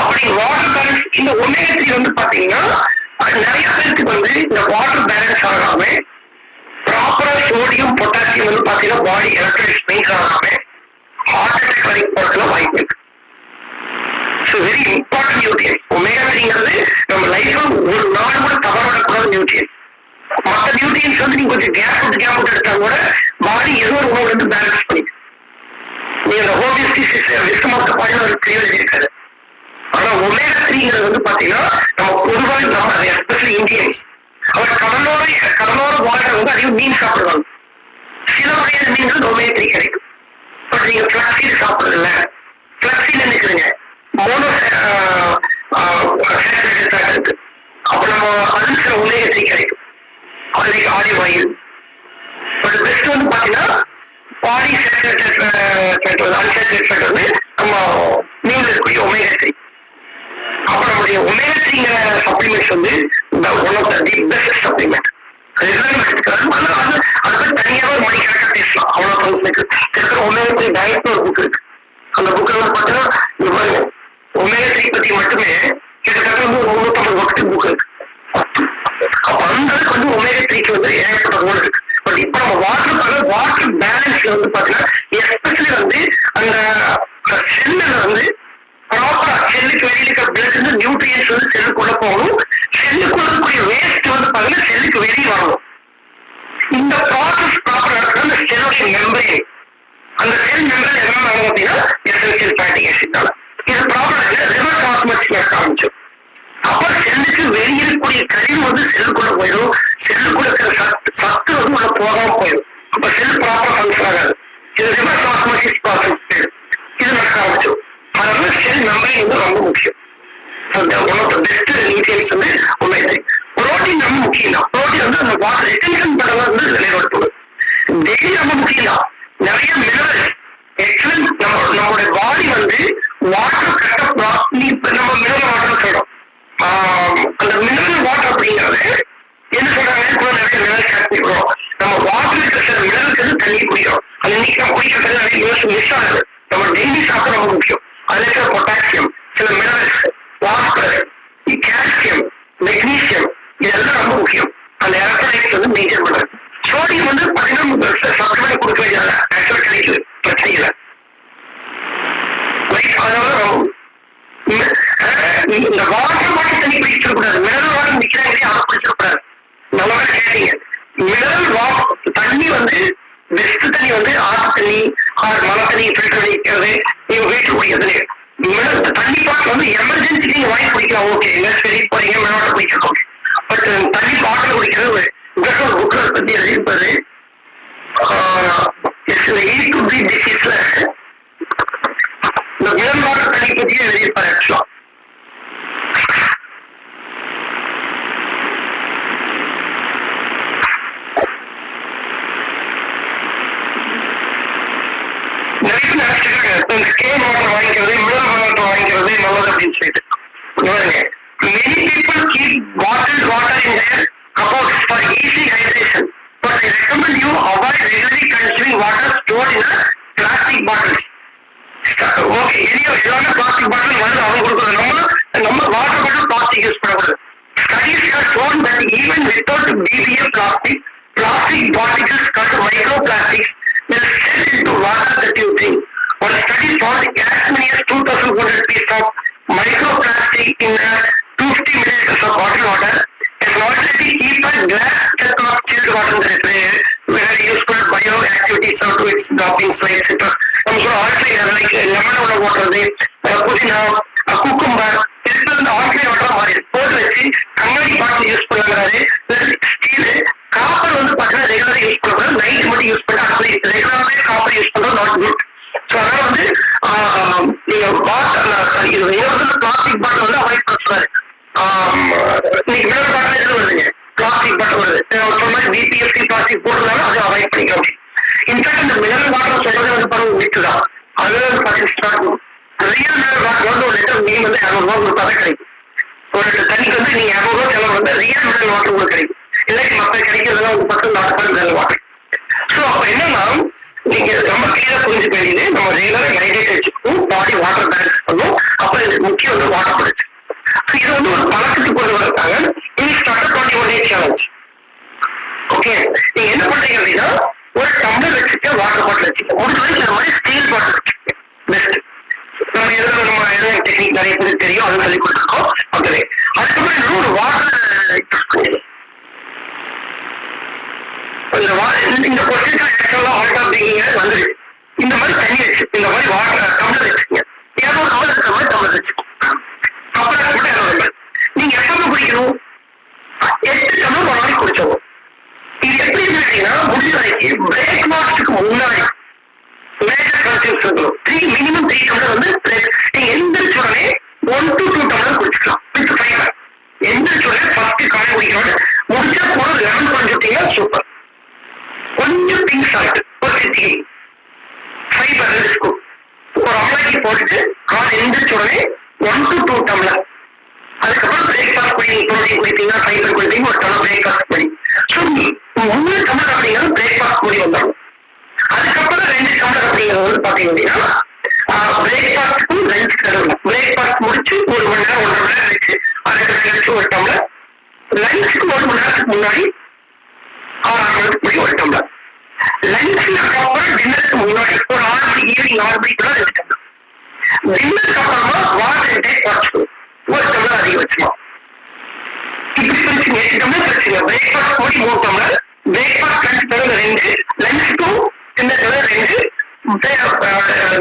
அப்படி water balance இந்த omega 3 வந்து பாத்தீங்கன்னா நிறைய பேருக்கு வந்து இந்த வாட்டர் பேலன்ஸ் ஆகாம ப்ராப்பரா சோடியம் பொட்டாசியம் வந்து பாத்தீங்கன்னா பாடி எலக்ட்ரோலைட்ஸ் மெயின்டைன் ஆகாம ஹார்ட் அட்டாக் வரைக்கும் போறதுலாம் வாய்ப்பு இருக்கு. So very important nutrients omega 3ங்கிறது நம்ம லைஃப்ல ஒரு நாள் கூட தவறக்கூடாத நியூட்ரியன்ஸ். மற்ற நியூட்ரியன்ஸ் வந்து நீங்க கொஞ்சம் கேப் விட்டு எடுத்தா கூட பாடி ஏதோ ஒரு உணவு வந்து பேலன்ஸ் பண்ணிட்டு நீங்க அந்த ஹோமியோஸ்டிசிஸ் விஸ்டம் ஆஃப் த பாயிண்ட் ஒரு கிளியர் இருக்காது. ஆனா ஒமேகா 3ங்கிறது வந்து பாத்தீங்கன்னா நம்ம பொதுவாக நம்ம எஸ்பெஷலி இந்தியன்ஸ் அவர் கடலோர வாழ்க்கை வந்து அதிகம் மீன் சாப்பிடுவாங்க. சில வகையான மீன்கள் ஒமேகா 3 கிடைக்கும். பட் நீங்க பிளாக்சீட் சாப்பிடுறது இல்ல, பிளாக்சீட் நினைக்கிறீங்க மோனோசேச்சுரேட்டட் ஃபேட் இருக்கு. அப்ப நம்ம அதுல சில ஒமேகா 3 கிடைக்கும், அதுக்கு ஆலிவ் ஆயில். பட் பெஸ்ட் வந்து பாத்தீங்கன்னா poly saturated fat unsaturated fat வந்து நம்ம மீன்ல இருக்கக்கூடிய ஒமேகா 3. அப்ப நம்முடைய ஒமேகா 3ங்கிற சப்ளிமெண்ட்ஸ் வந்து one of the best supplement. அது தனியாக ஒரு மணிக்கணக்காக பேசலாம். அவ்வளவு ஃபங்க்ஷனுக்கு ஒமேகா 3 டயட்னு ஒரு புக் இருக்கு. அந்த புக்ல வந்து பாத்தீங்கன்னா ஒமேகா 3 பத்தி மட்டுமே கிட்டத்தட்ட வந்து ஒரு 350 பக்கத்துக்கு புக் இருக்கு. அப்ப அந்த அளவுக்கு வந்து ஒமேகா 3க்கு வந்து ஏகப்பட்ட ரோல் இருக்கு. பட் இப்ப நம்ம வாட்டர் பேலன்ஸ்ல வந்து பாத்தீங்கன்னா எஸ்பெஷலி வந்து அந்த செல்லுல வந்து ப்ராப்பரா செல்லுக்கு வெளியில இருக்கிற பிளட் வந்து நியூட்ரியன்ஸ் வந்து செல்லுக்குள்ள போகணும், செல்லுக்குள்ள இருக்கக்கூடிய வேஸ்ட் வந்து பாத்தீங்கன்னா செல்லுக்கு வெளியே வரணும். மெம்பரேன். அந்த செல் மெம்பரேன் எதனால ஆகும் அப்படின்னா எசென்சியல் ஃபேட்டி ஆசிட்னால. இது ப்ராப்ளம் இல்லை, ரிவர்ஸ் ஆஸ்மோசிஸ் நடக்க ஆரம்பிச்சோம். அப்ப செல்லுக்கு வெளியே இருக்கக்கூடிய கழிவு வந்து செல்லுக்குள்ள போயிடும், செல்லுக்குள்ள இருக்கிற சத்து வந்து உள்ள போகாம போயிடும். அப்ப செல் ப்ராப்பரா ஃபங்க்ஷன் ஆகாது. இது ரிவர்ஸ் ஆஸ்மோசிஸ் ப்ராசஸ் பேரு. இது நடக்க ஆரம்பிச்சோம். அதனால செல் மெம்பரேன் வந்து ரொம்ப முக்கியம். One of the best nutrients வந்து ஒன்று இது. புரோட்டீன் ரொம்ப முக்கியம் தான். புரோட்டீன் வந்து அந்த வாட்டர் ரிட்டென்ஷன் பண்றது வந்து நிலைப்படுத்துவது டெய்லி ரொம்ப முக்கியம் தான். நிறைய மினரல்ஸ் எக்ஸலன்ட். நம்மளுடைய பாடி வந்து வாட்டர் கட்ட நம்ம மினரல் வாட்டர் சொல்றோம். அந்த மினரல் வாட்டர் அப்படிங்கிறது என்ன சொல்றாங்க, நிறைய மினரல்ஸ் ஆட் பண்ணிக்கிறோம். நம்ம வாட்டர் இருக்கிற சில மினரல்ஸ் வந்து தண்ணி குடிக்கிறோம். அது இன்னைக்கு நம்ம குடிக்கிறது நிறைய மிஸ் ஆகுது. நம்ம டெய்லி சாப்பிட ரொம்ப முக்கியம். அதுல இருக்கிற பொட்டாசியம், சில மினரல்ஸ், பாஸ்பரஸ், கால்சியம், மெக்னீசியம், இதெல்லாம் ரொம்ப முக்கியம். அந்த எலக்ட்ரோலைட்ஸ் வந்து மெயின்டைன் பண்றது. சோடியம் வந்து பாத்தீங்கன்னா சப்ளிமெண்ட் கொடுக்க வேண்டியது ஆக்சுவலா கிடைக்குது, பிரச்சனை இல்லை. அதனால இந்த வாட்டர் பாட்டில் தண்ணி குடிச்சிடக்கூடாது. மினரல் வாட்டர் நிக்கிறாங்க, அதை குடிச்சிடக்கூடாது. நல்லா கேட்டீங்க. மினரல் வாட்டர் தண்ணி வந்து பெஸ்ட் தண்ணி வந்து ஆற்று தண்ணி, மழை தண்ணி ஃபில்டர் பண்ணிக்கிறது, நீங்க வீட்டு குடிக்கிறது. தண்ணி பாட்டில் வந்து எமர்ஜென்சிக்கு நீங்க வாங்கி குடிக்கலாம், ஓகே. சரி போறீங்க மினரல் குடிக்கலாம், ஓகே. பட் தண்ணி பாட்டில் குடிக்கிறது புக்ல பத்தி எழுதியிருப்பாரு. டிசீஸ்ல இந்த மினரல் வாட்டர் தண்ணி பத்தியே எழுதியிருப்பாரு. ஆக்சுவலா நிறைய நினைச்சிருக்காங்க கேன் வாட்டர் வாங்கிக்கிறது, மினரல் வாட்டர் வாங்கிக்கிறது நல்லது அப்படின்னு சொல்லிட்டு. Many people keep bottled water in their cupboards for easy hydration, but I recommend you avoid regularly consuming water stored in plastic bottles. Okay, எல்லாமே பிளாஸ்டிக் பாட்டில் வந்து அவங்க கொடுக்குறது. நம்ம வாட்டர் பாட்டில் பிளாஸ்டிக் யூஸ் பண்ணக்கூடாது. Studies have shown that even without BPA plastic particles called microplastics will set into water that you drink. One study found as many as 2,400 pieces of microplastic in 250 milliliters of bottled water. As an alternative, keep a glass jug of chilled water in the refrigerator where useful bioactivities out to its droppings like citrus. நம்ம சொல்ல ஆல்ட்ரேட் like lemon உள்ள ஓட்டுறது, புதினா, cucumber, இதுக்கு வந்து ஆல்ட்ரேட் வாட்டரா மாறி போட்டு வச்சு கண்ணாடி பாட்டில் யூஸ் பண்ணாங்கிறாரு. ஸ்டீலு, காப்பர் வந்து பார்த்தீங்கன்னா ரெகுலராக யூஸ் பண்ணக்கூடாது, நைட் மட்டும் யூஸ் பண்ணா. அப்படி ரெகுலராகவே காப்பர் யூஸ் பண்றது நாட் குட். ஸோ அதனால வந்து நீங்க பிளாஸ்டிக் பாட்டில் வந்து அவாய்ட் பண்ண சொன்னாரு. இன்னைக்கு மினரல் பாட்டில் எது வருதுங்க, பிளாஸ்டிக் பாட்டில் வருது. சொன்ன மாதிரி பிபிஎஃப்சி பிளாஸ்டிக் போடுறதுனால அதை அவாய்ட் பண்ணிக்கலாம். இன்ஃபேக்ட் இந்த மினரல் வாட்டர் சொல்றது வந்து பாருங்க விட்டுதான். அது வந்து பார்த்தீங்கன்னா ரியல் மினரல் வாட்டர் வந்து ஒரு லிட்டர் நீங்க வந்து 200 ரூபா கொடுத்தா கிடைக்கும். ஒரு லிட்டர் தண்ணிக்கு வந்து நீங்க 200 ரூபா செலவு வந்து ரியல் மினரல் வாட்டர் உங்களுக்கு கிடைக்கும். இல்லாட்டி மற்ற கிடைக்கிறதுலாம் ஒரு 10 மினரல் வாட்டர். ஸோ அப்ப என்னன்னா நீங்க ரொம்ப கிளியரா புரிஞ்சுக்க வேண்டியது, நம்ம ரெகுலரா ஹைட்ரேட் வச்சுக்கணும், பாடி வாட்டர் பேலன்ஸ் பண்ணும். அப்ப இதுக்கு முக்கியம் வந்து வாட்டர் ப்ரொடக்ஷன். இது வந்து ஒரு பழக்கத்துக்கு கொண்டு வரட்டாங்க. இது ஸ்டார்ட் 21 டே சேலஞ்ச். ஓகே, நீங்க என்ன பண்றீங்க அப்படின்னா ஒரு டம்ளர் வச்சுக்க, வாட்டர் பாட்டில் வச்சுக்க, முடிஞ்ச வரைக்கும் இந்த மாதிரி ஸ்டீல் பாட்டில் வச்சுக்க பெஸ்ட். நம்ம எதுவும் டெக்னிக் நிறைய பேருக்கு தெரியும், அதுவும் சொல்லி கொடுத்துருக்கோம். ஓகே, அதுக்கப்புறம் இன்னும் ஒரு வாட்டர் யூஸ் பண்ணுங்க. இந்த கொஸ்டின் ஆக்சுவலா ஆல்டா பேக்கிங் வந்துருச்சு. இந்த மாதிரி தண்ணி வச்சு, இந்த மாதிரி வாட்டர் டம்ளர் வச்சுக்கோங்க. ஏதோ ஒரு டம்ளர் இருக்கிற மாதிரி டம்ளர் வச்சுக்கோங்க. டம்ளர் மட்டும் 200 ml. நீங்க எப்பவுமே குடிக்கணும் 8 டம்ளர் ஒரு நாளைக்கு குடிச்சோம். இது எப்படி இருக்கீங்கன்னா முடிஞ்ச வரைக்கும் பிரேக்ஃபாஸ்டுக்கு முன்னாடி மேஜர் கன்சியூம்ஸ் இருக்கணும். மினிமம் 3 டம்ளர் வந்து நீங்க எந்திரிச்ச உடனே 1 to 2 டம்ளர் குடிச்சுக்கலாம் வித் ஃபைபர். எந்திரிச்ச உடனே ஃபர்ஸ்ட் காலை குடிக்கணும். முடிச்சா கூட லெமன் குடிச்சிட்டீங்கன்னா சூப்பர். கொஞ்சம் பிங்க் சால்ட், ஒரு சிட்டிகை, ஃபைபர் 2 ஸ்கூப், ஒரு அமலாக்கி போட்டுட்டு காலை எந்திரிச்ச உடனே 1 to 2 டம்ளர். அதுக்கப்புறம் பிரேக்ஃபாஸ்ட் குடிங்க, ப்ரோட்டீன் குடித்தீங்கன்னா ஃபைபர் குடித்தீங்க, ஒரு டம்ளர் பிரேக்ஃபாஸ்ட் குடி. ஸோ 3 டம்ளர் அப்படிங்கிறது பிரேக்ஃபாஸ்ட் குடி வந்துடும். அதுக்கப்புறம் 2 டம்ளர் அப்படிங்கிறது வந்து பாத்தீங்க அப்படின்னா பிரேக்ஃபாஸ்ட்டுக்கும் லஞ்சுக்கு நடுவில். பிரேக்ஃபாஸ்ட் முடிச்சு 1 மணி நேரம் 1.5 மணி நேரம் கழிச்சு, 2 கழிச்சு 1 டம்ளர். லஞ்சுக்கு 1 மணி நேரத்துக்கு முன்னாடி 6 மணி 1 டம்ளர். லஞ்சுக்கு அப்புறம் டின்னருக்கு முன்னாடி ஒரு 6 மணிக்கு ஈவினிங் 6 மணிக்குள்ள 2 டம்ளர். டின்னருக்கு அப்புறமா வாட்டர் இன்டேக் குறைச்சிக்கணும், 1 டம்ளர் அதிகம் வச்சுக்கலாம். இப்படி பிரிச்சுங்க, 8 டம்ளர் பிரிச்சுங்க. பிரேக்ஃபாஸ்ட் கூடி 3 டம்ளர், பிரேக்ஃபாஸ்ட் லஞ்ச் தவிர 2, லஞ்ச் டு டின்னர்ல 2,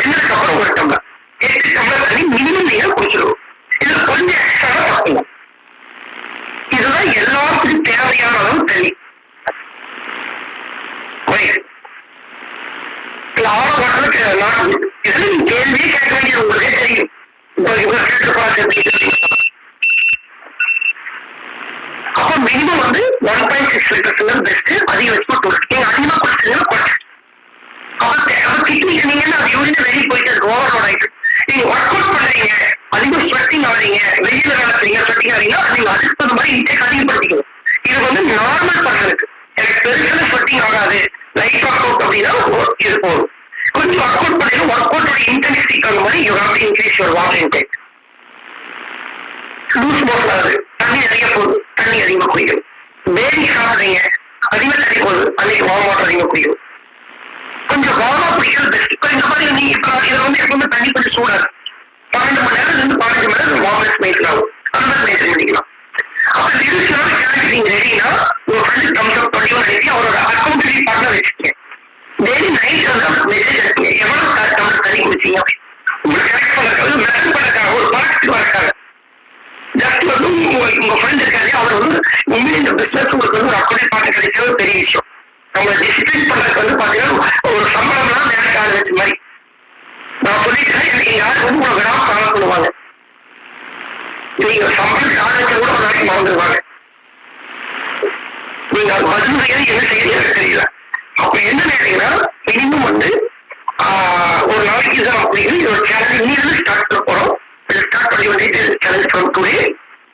டின்னருக்கு அப்புறம் 1 டம்ளர், 8 டம்ளர் தண்ணி மினிமம் நீங்க குடிச்சிருவோம். இதுல கொஞ்சம் எக்ஸ்ட்ரா தப்புங்க. இதுதான் எல்லாத்துக்கும் தேவையான அளவு தண்ணி. கேள்வியே கேட்க வேண்டியது உங்களுக்கே தெரியும். அப்ப மினிமம் வந்து 1.6 லிட்டர்ஸ் பெஸ்ட். அதிகபட்சமா 2. நீங்க அதிகமா குடிச்சீங்கன்னா குறைச்சு. அப்ப கிட்னிக்கு நீங்க அது யூரின் வெளியே போயிட்டு இருக்கு, ஓவர்லோட் ஆயிட்டு. நீங்க ஒர்க் அவுட் பண்றீங்க, அதிகம் ஸ்வெட்டிங் ஆகிறீங்க, வெயில வேலை செய்றீங்க, ஸ்வெட்டிங் ஆகிறீங்கன்னா நீங்க அதுக்கு தகுந்த மாதிரி இன்டேக் அதிகப்படுத்திக்கணும். இது வந்து நார்மல் பர்சனுக்கு. எனக்கு பெருசுல ஸ்வெட்டிங் ஆகாது, லைட் ஒர்க் அவுட் அப்படின்னா இது போதும். கொஞ்சம் ஒர்க் அவுட் பண்ணீங்கன்னா ஒர்க் அவுட்டோட இன்டென்சிட்டிக்கு தகுந்த மாதிரி you have to increase your water intake. Loose motion ஆகுது, தண்ணி நிறைய போகுது, தண்ணி அதிகமா குடிக்கணும். பேபி சாப்பிடுறீங்க, அதிகமா தண்ணி போகுது, அன்னைக்கு வார்ம் வாட்டர் அதிகமா குடிக்கணும். கொஞ்சம் வார்மா குடிக்கிறது பெஸ்ட். இப்ப இந்த மாதிரி நீங்க இப்ப இதுல வந்து எப்பவுமே தண்ணி கொஞ்சம் சூடாது, 12 மணி நேரம் இருந்து 15 மணி நேரம் வார்ம்னஸ் மெயின்டைன் ஆகும். அந்த மாதிரி மெயின்டைன் பண்ணிக்கலாம். அப்ப லிமிட்ஸோட சேலஞ்ச் நீங்க ரெடினா உங்க ஃப்ரெண்ட் தம்ஸ் அப் பண்ணி நினைச்சு அவரோட அக்கௌண்ட் பண்ண வச்சுக்கீங்க. டெய்லி நைட் வந்து அவருக்கு மெசேஜ் அனுப்புங்க, எவ்வளவு டம்ளர் தண்ணி குடிச்சீங்க. உங்களுக்கு கரெக்ட் பண்ணக்காக மெசேஜ் பண்ணக்காக ஒரு பழக்கத்துக்கு வரக்காக ஜஸ்ட் வந்து உங்க ஃப்ரெண்ட் இருக்காரு, அவர் வந்து உண்மையில இந்த பிசினஸ் உங்களுக்கு வந்து ஒரு அக்கௌண்ட் பார்த்து கிடைக்கிறது பெரிய விஷயம். அவங்க டிசிப்ளின் பண்றதுக்கு வந்து பாத்தீங்கன்னா ஒரு சம்பளம்லாம் வேலைக்கு ஆள் வச்ச மாதிரி. நான் சொல்லிட்டேன், எனக்கு யாரும் வந்து உங்களை விடாம ஃபாலோ பண்ணுவாங்க. நீங்க சம்பளத்துக்கு ஆள் வச்சா கூட ஒரு நாளைக்கு மறந்துடுவாங்க. நீங்க பதில் செய்யறது என்ன செய்யறது தெரியல. அப்ப என்ன கேட்டீங்கன்னா மினிமம் வந்து ஒரு நாளைக்கு இதுதான் அப்படிங்கிறது இது ஒரு சேலஞ்ச். இன்னிலிருந்து ஸ்டார்ட் பண்ண போறோம். இதை ஸ்டார்ட் பண்ணி வந்துட்டு சேலஞ்ச் பண்ண டுடே.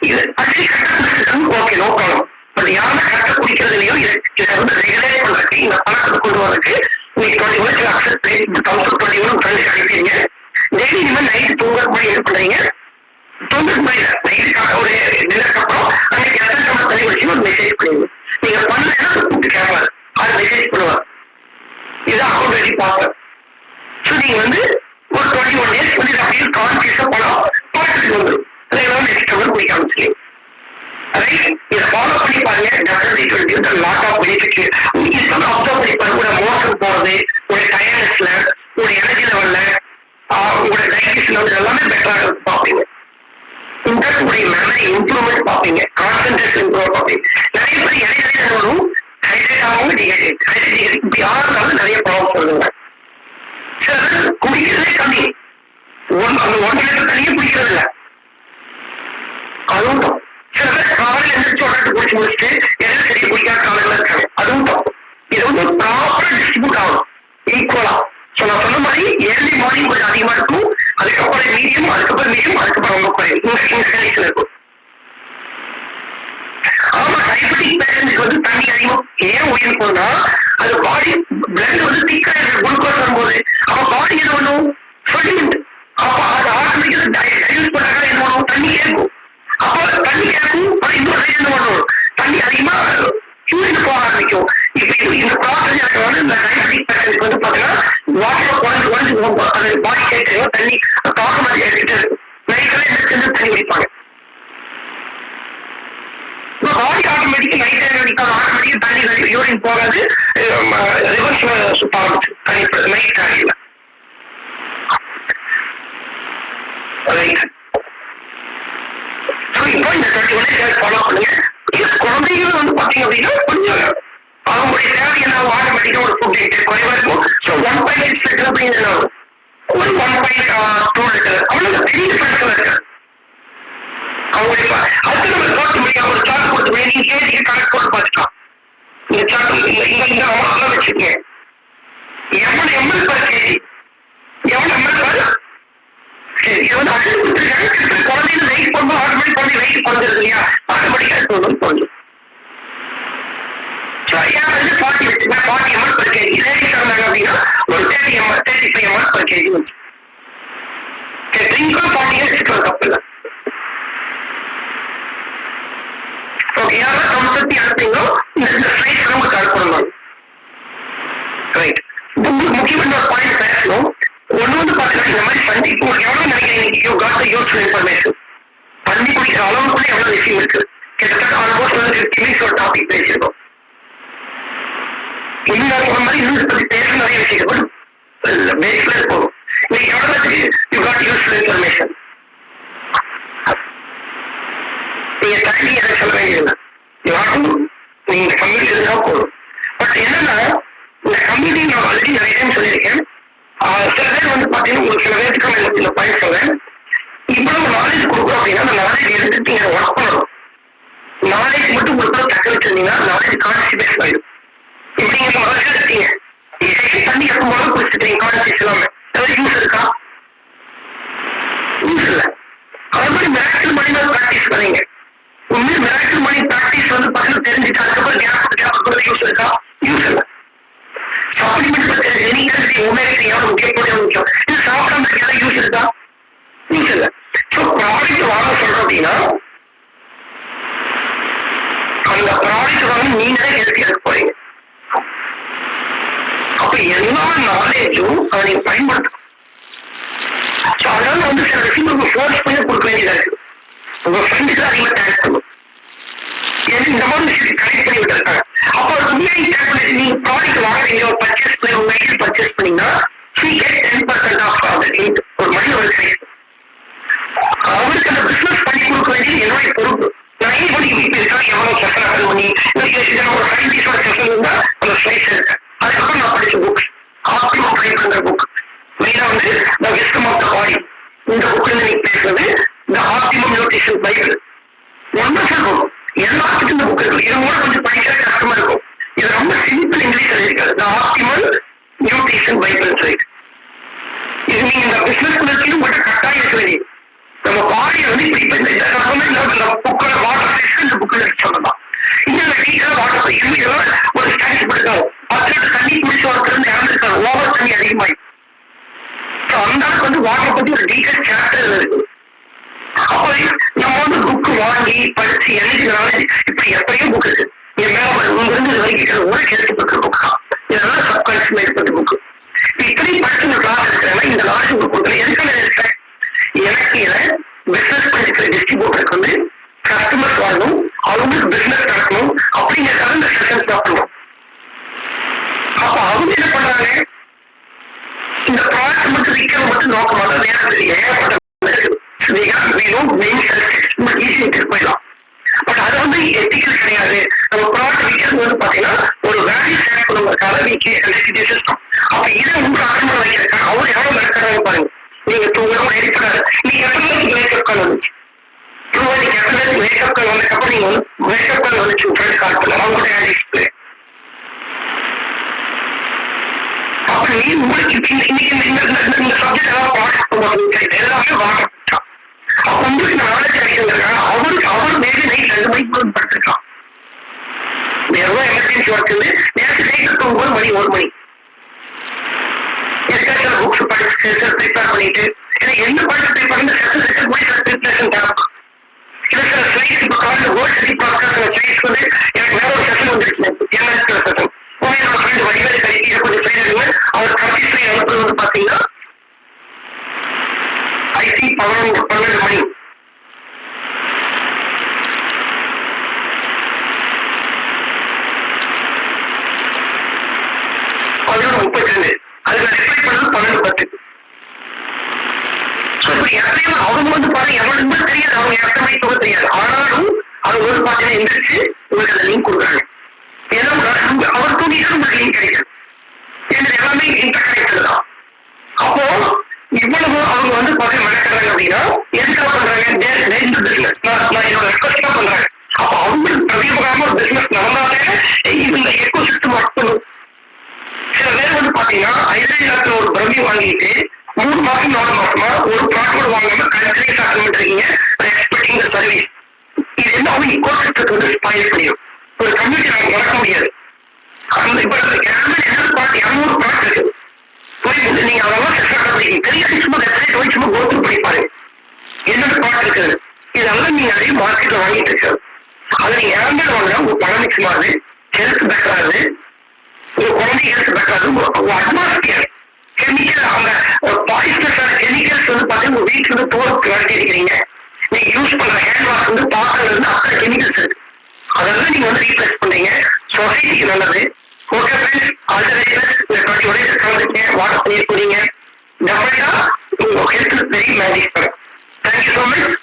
இது அடிச்சு கரெக்டா ஓகே, நோ ப்ராப்ளம். பட் யாரும் கரெக்டா குடிக்கிறது இல்லையோ இதை வந்து ரெகுலேட் பண்றதுக்கு, இந்த பழக்கத்தை கொண்டு வரதுக்கு நீங்க 20 மினிட்ஸ் அக்செப்ட் 20 மினிட்ஸ் ஃப்ரெண்ட்ஸ் அனுப்பிடுங்க. டெய்லி இனிமேல் நைட் தூங்குறதுக்கு முன்னாடி என்ன பண்றீங்க, தூங்குறதுக்கு முன்னாடி நைட்டுக்காக ஒரு டின்னருக்கு அப்புறம் அன்னைக்கு எத்தனை டம்ளர் தண்ணி குடிச்சுன்னு ஒரு மெசேஜ் பண்ணுவீங்க. நீங்க பண்ணலைன்னா கூப்பிட்டு கேட்பாரு, அது மெசேஜ் பண்ணுவார். இது அக்கௌண்ட் ரெடி பார்ப்பேன். ஸோ நீங்க வந்து ஒரு 21 டேஸ் வந்து அப்படியே கான்சியஸா போனோம் பார்த்துட்டு வந்துடும். அதெல்லாம் நெக்ஸ்ட் டம்ளர் குடிக்க ஆரம்பிச்சிருக்கீங்க. இதை ஃபாலோ பண்ணி பாருங்க. Definitely lot of benefit. இதெல்லாம் அப்சர்வ் பண்ணி பாருங்க. உங்களோட மோஷன் போறது, உங்களுடைய டயர்னஸ்ல, உங்களுடைய எனர்ஜி லெவல்ல, உங்களுடைய டைஜஷன் வந்து எல்லாமே பெட்டராக பார்ப்பீங்க. இன்ஃபேக்ட் உங்களுடைய மெமரி இம்ப்ரூவ்மெண்ட் பார்ப்பீங்க, கான்சென்ட்ரேஷன் இம்ப்ரூவ் பார்ப்பீங்க. நிறைய பேர் இடையில வரும், ஹைட்ரேட் ஆகும், டிஹைட்ரேட் இப்படி ஆறுனாலும் நிறைய ப்ராப்ளம் சொல்லுங்க. சிலர் குடிக்கிறதே கம்மி, அந்த 1 லிட்டர் தண்ணியே குடிக்கிறது இல்லை. அதுவும் தப்பு. சில பேர் காலையில் எந்திரிச்சு உடனே குடிச்சு முடிச்சுட்டு எல்லாம் சரியா குடிக்காத காலையில இருக்காங்க, அதுவும் தப்பு. இது வந்து ப்ராப்பரா டிஸ்ட்ரிபியூட் ஆகும் ஈக்குவலா. ஸோ நான் சொன்ன மாதிரி ஏர்லி மார்னிங் கொஞ்சம் அதிகமா இருக்கும், அதுக்கப்புறம் மீடியம், அதுக்கப்புறம் மீடியம், அதுக்கப்புறம் ரொம்ப குறையும். இந்த கண்டிஷன் இருக்கும். ஆமா, டயபெட்டிக் பேஷண்ட்க்கு வந்து தண்ணி அதிகம் ஏன் உயிர் போனா அது பாடி பிளட் வந்து திக்கா குளுக்கோஸ் வரும்போது அப்ப பாடி என்ன பண்ணும், செடிமெண்ட். அப்ப அது ஆட்டோமேட்டிக்கா டைல்யூட் பண்ணாங்க என்ன பண்ணும், தண்ணி கேட்கும். அப்ப தண்ணி கேட்கும், இன்னொரு என்ன பண்ணும், தண்ணி அதிகமா யூரின் போக ஆரம்பிக்கும். இப்ப இந்த ப்ராசஸ் எனக்கு வந்து இந்த டயபெட்டிக் பேஷண்ட்க்கு வந்து பாத்தீங்கன்னா வாட்டர் குறைஞ்சு போகும். அது பாடி கேட்டு தண்ணி தாக்க மாதிரி எடுத்துட்டு இருக்கும். நைட்ல எந்திரிச்சு தண்ணி குடிப்பாங்க. பாடி ஆட்டோமேட்டிக் நைட் ஆட்டோமேட்டிக் தண்ணி யூரின் போகாது, ரிவர்ஸ்ல சுத்த ஆரம்பிச்சு தண்ணி நைட் ஆகல. இப்போ இந்த 21 டேஸ் ஃபாலோ பண்ணுங்க. குழந்தைகள் வந்து பாத்தீங்க அப்படின்னா கொஞ்சம் அவங்களுடைய தேவை என்ன ஆட்டோமேட்டிக்கா ஒரு ஃபுட் இன்டேக் குறைவா இருக்கும். ஸோ 1.6 லிட்டர் அப்படிங்கிறது ஒரு 1.2 லிட்டர் அவ்வளவு பெரிய டிஃபரன்ஸ் இருக்கு. அவங்க அதுக்கு நம்ம போட்டு முடியும், ஒரு சார்ட் போட்டு முடியும். நீங்க கேஜிக்கு கணக்கு போட்டு பார்த்துக்கலாம். இந்த சார்ட் இந்த அமௌண்ட் வச்சுக்கங்க. எவ்வளவு எம்எல் பர் கேஜி, எவ்வளவு எம்எல் பர் கேஜி. இது வந்து அது கொடுத்துருக்காங்க. குழந்தைங்க வெயிட் பண்ணும்போது ஆட்டோமேட்டிக் குழந்தை வெயிட் குறைஞ்சிருக்கு இல்லையா, ஆட்டோமேட்டிக்கா குறைஞ்சிடும். வந்து 40 வச்சுங்க, 40 ml per kg. லேடிஸ் இருந்தாங்க அப்படின்னா ஒரு 30 ml 35 ml per kg வச்சு ட்ரிங்க்கும் 40 வச்சுக்கலாம், தப்பு இல்லை. ஓகே, யாரும் கம்சத்தி அனுப்பிங்களோ இந்த ஸ்லைட்ஸ் நமக்கு அனுப்பணும். ரைட், முக்கியமான ஒரு பாயிண்ட் பேசணும். ஒண்ணு வந்து பாத்தீங்கன்னா இந்த மாதிரி சந்திப்பு உங்களுக்கு எவ்வளவு நினைக்கிறீங்க, you got the useful information. தண்ணி குடிக்கிற அளவுக்குள்ள எவ்வளவு விஷயம் இருக்கு. கிட்டத்தட்ட ஆல்மோஸ்ட் வந்து 15 minutes ஒரு டாபிக் பேசியிருக்கோம். இன்னும் நான் சொன்ன மாதிரி இன்னும் இதை பத்தி பேச நிறைய விக்டோரியா சீக்கிரம் பேஸ்ல போகும். இன்னைக்கு எவ்வளவுக்கு யூ காட் யூஸ்ஃபுல் இன்ஃபர்மேஷன். நீங்க தண்ணி எனக்கு சொல்ல வேண்டியதில்லை, நீங்க கம்யூனிட்டி இருந்தா போதும். பட் என்னன்னா இந்த கம்யூனிட்டி நான் ஆல்ரெடி நிறைய டைம் சொல்லியிருக்கேன். சில பேர் வந்து பாத்தீங்கன்னா உங்களுக்கு சில பேருக்கு இந்த பாயிண்ட் சொல்றேன். இவ்வளவு நாலேஜ் கொடுக்குறோம் அப்படின்னா அந்த நாலேஜ் எடுத்துட்டு நீங்க ஒர்க் பண்ணணும். நாலேஜ் மட்டும் கொடுத்தா தக்க வச்சிருந்தீங்கன்னா நாலேஜ் கான்சிபேஸ் ஆயிடும். இப்படி நீங்க நாலேஜ் எடுத்தீங்க தண்ணி எப்போ போல குடிச்சிட்டீங்க கான்சியஸ் இல்லாம ஏதாவது யூஸ் இருக்கா? யூஸ் இல்லை. அது மாதிரி மிராக்கிள் மணி பிராக்டிஸ் பண்ணீங்க. உண்மையை மிராக்கிள் மணி பிராக்டிஸ் வந்து பாத்தீங்கன்னா தெரிஞ்சுட்டு அதுக்கப்புறம் கேப் யூஸ் இருக்கா? யூஸ் இல்லை. சப்ளிமெண்ட் எவ்வளவு முக்கியம் இது சாப்பிடாம ஏதாவது யூஸ் இருக்கா? யூஸ் இல்லை. ஸோ ப்ராடக்ட் வாங்க சொல்றோம் அப்படின்னா அந்த ப்ராடக்ட் வாங்க நீங்களே ஹெல்த்தியா இருக்க போறீங்க. அப்ப எல்லா நாலேஜும் அதை நீங்க பயன்படுத்தணும். ஸோ அதனால வந்து சில விஷயங்களுக்கு ஃபோர்ஸ் பண்ணி கொடுக்க வேண்டியதா இருக்கு. உங்க ஃப்ரெண்டுக்கு அதிகமா டேக் பண்ணும். இந்த மாதிரி விஷயத்தை கனெக்ட் பண்ணி விட்டுருக்காங்க. அப்போ உண்மையை டேக் பண்ணிட்டு நீங்க ப்ராடக்ட் வாங்குறீங்க, பர்ச்சேஸ் பண்ணி உங்க ஐடியா பர்ச்சேஸ் பண்ணீங்கன்னா get 10% ஆஃப் ஒரு மணி ஒரு கிடைக்கும். அவருக்கு அந்த பிசினஸ் பண்ணி கொடுக்க வேண்டியது என்னுடைய பொறுப்பு. நான் ஏன் பண்ணி இப்ப இருக்காங்க எவ்வளவு செஷன் அட்டன் பண்ணி ஒரு சயின்டிஸ்டோட செஷன் இருந்தா அந்த ஸ்லைட்ஸ் இருக்கேன். அதுக்கப்புறம் நான் படிச்ச புக்ஸ் ஆப்டிமம் ட்ரை பண்ற புக் மெயினா வந்து த விஸ்டம் ஆஃப் த பாடி. இந்த புக்ல நீங்க பேசுறது the optimum nutrition bible. Wonderful book. எல்லாத்துக்கும் இந்த புக் இருக்கு. இது கூட கொஞ்சம் படிக்கிற கஷ்டமா இருக்கும். இது ரொம்ப சிம்பிள் இங்கிலீஷ் இருக்காது. த ஆப்டிமல் நியூட்ரிஷன் பைபிள் சொல்லிட்டு இது நீங்க இந்த பிசினஸ் மட்டும் கட்டாயம் இருக்க வேண்டியது. நம்ம பாடியை வந்து இப்படி புக்கோட வாட்டர் சைஸ் இந்த புக்கில் சொல்லலாம். இன்னும் டீச்சர் வாட்டர் இதெல்லாம் ஒரு ஸ்டாட்டிஸ் பண்ணிருக்காரு. 10 லிட்டர் தண்ணி குடிச்சு ஒருத்தர் இறந்துருக்காரு. ஓவர் தண்ணி அதிகமாயி. ஸோ அந்த அளவுக்கு வந்து வாட்டர் பத்தி ஒரு டீச்சர் சாப்டர் இருக்கு. அப்போ நம்ம வந்து புக்கு வாங்கி படிச்சு எனக்கு நாலேஜ் இப்படி எப்படியும் புக் இருக்கு. என் மேல இங்கிருந்து வரைக்கும் ஒரு கெடுத்து பண்ற புக் தான். இதெல்லாம் சப்கான்சியஸ் மேற்பட்ட புக்கு. இத்தனையும் படிச்சு இந்த கிளாஸ் இருக்கிறேன்னா இந்த நாலேஜ் உங்களுக்கு கொடுக்குறேன். எதுக்கு நான் இருக்கேன்? எனக்கு இதை பிசினஸ் பண்ணிருக்கிற டிஸ்ட்ரிபியூட்டருக்கு வந்து கஸ்டமர்ஸ் வாங்கணும், அவங்களுக்கு பிசினஸ் நடக்கணும் அப்படிங்கிறதுக்காக இந்த செஷன்ஸ் தான் பண்ணுவோம். அப்ப அவங்க என்ன பண்றாங்க? இந்த ப்ராடக்ட் மட்டும் விற்கிறது மட்டும் நோக்க மாட்டோம். ஏகப்பட்ட போயிடலாம். பட் அது வந்து எத்திக்கல் கிடையாது. நம்ம ப்ராடக்ட் விற்கிறது வந்து பாத்தீங்கன்னா ஒரு வேல்யூ ஷேர் பண்ணுவதற்காக சிஸ்டம். அப்ப இதை உங்களுக்கு அட்டன் பண்ண வைக்கிறதுக்காக அவங்க எவ்வளவு நடக்கிறாங்க பாருங்க. நீங்க தூங்கணும் ஏற்படாது. நீங்க எப்படி மேக்கப் கால் வந்துச்சு நீங்க எப்படி மேக்கப் கால் வந்ததுக்கப்புறம் நீங்க வந்து மேக்கப் கால் வந்துச்சு ஃப்ரெண்ட் கால் பண்ணலாம். அவங்களோட டிஸ்பிளே அப்ப நீ உங்களுக்கு இன்னைக்கு இந்த சப்ஜெக்ட் எல்லாம் ப்ராடக்ட் எல்லாமே வாங்க. அப்ப உங்களுக்கு நாலேஜ் கிடைக்கிறதுக்காக அவரு மேலே நைட் 2 மணிக்கு படுத்திருக்கான். எவ்வளவு எமர்ஜென்சி ஒர்க் நேற்று நைட் தூங்கும்போது மணி 1 மணி புக்ஸ் படிச்சு ப்ரிப்பேர் பண்ணிட்டு என்ன படிச்சு ப்ரிப்பேர் பண்ணி செஷன் இருக்கக்கூடிய சில ப்ரிப்பரேஷன் தேவை. இல்ல சில ஸ்லைட்ஸ் இப்ப காலையில் வேர்ல்ட் சிட்டி பாஸ்கர் சில ஸ்லைட்ஸ் வந்து எனக்கு வேற ஒரு செஷன் வந்துருச்சு. என்ன செஷன் உண்மையோட ஃப்ரெண்ட் வடிவேல் கழிக்கு இதை கொஞ்சம் செய்யறது அவர் கடைசி ஸ்லைட் அனுப்புறது வந்து பாத்தீங்கன்னா ஐ திங்க் 12 மணி. அதோட 32 அதுல ரிப்ளை பண்ணது 12:10. அவங்க வந்து பாருங்க எவ்வளவு தெரியாது. அவங்க எத்தனை மணிக்கு போக தெரியாது. ஆனாலும் அவங்க வந்து பாத்தீங்கன்னா எந்திரிச்சு உங்களுக்கு அந்த லிங்க் கொடுக்குறாங்க. ஏன்னா அவர் தூங்கிட்டு உங்களுக்கு லிங்க் கிடைக்கும். எல்லாமே இன்டர் கனெக்டட் தான். அப்போ இவ்வளவு அவங்க வந்து பாத்தீங்கன்னா மெனக்கிறாங்க அப்படின்னா எதுக்காக பண்றாங்க? இந்த பிசினஸ் நான் என்னோட ரெக்வஸ்டா பண்றாங்க. அப்போ அவங்களுக்கு பிரதிபகாம ஒரு பிசினஸ் நடந்தாலே இந்த எக்கோ சிஸ்டம் ஒர்க் பண்ணும். சில பேர் வந்து பாத்தீங்கன்னா 5,000 ஒரு பிரமி வாங்கிட்டு 3 மாசம் 4 மாசமா ஒரு ப்ராடக்ட் வாங்காம கண்டினியூஸ் அட்டெண்ட் இருக்கீங்க. எக்ஸ்பெக்டிங் தி சர்வீஸ். இது என்ன அவங்க இக்கோ சிஸ்டத்தை வந்து ஸ்பாயில் பண்ணிடும். ஒரு கம்யூனிட்டி நாங்க வளர்க்க முடியாது. அந்த இப்ப என்ன ப்ராடக்ட் 200 ப்ராடக்ட் இருக்கு. நீங்க அதெல்லாம் செஷன் பண்ணிக்க தெரியாது. சும்மா வெப்சைட் போய் சும்மா கோத்ரூ பண்ணி பாருங்க என்னென்ன ப்ராடக்ட் இருக்குது. இதெல்லாம் நீங்க நிறைய மார்க்கெட்ல வாங்கிட்டு இருக்காது. அதை நீங்க ஏன் வாங்கினா உங்க பணம் மிக்ஸ் ஆகுது, ஹெல்த் பெட்டர் ஆகுது, உங்க குழந்தை ஹெல்த் பெட்டர் ஆகுது. உங்க அட்மாஸ்பியர் கெமிக்கல் அந்த பாய்சனஸான கெமிக்கல்ஸ் வந்து பாத்தீங்கன்னா உங்க வீட்டுல இருந்து தோலுக்கு வளர்த்தி இருக்கிறீங்க. நீங்க யூஸ் பண்ற ஹேண்ட் வாஷ் வந்து பாத்திரம் இருந்து அத்தனை கெமிக்கல்ஸ் இருக்கு. அதெல்லாம் நீங்க வந்து ரீப்ளேஸ் பண்றீங்க. சொசைட்டிக்கு நல்லது, okay friends, all the best. இந்த 20 டேஸ் கலந்துட்டீங்க, வாட்டர் பண்ணி போறீங்க, டெஃபினட்டா உங்க health very magic sir. Thank you so much.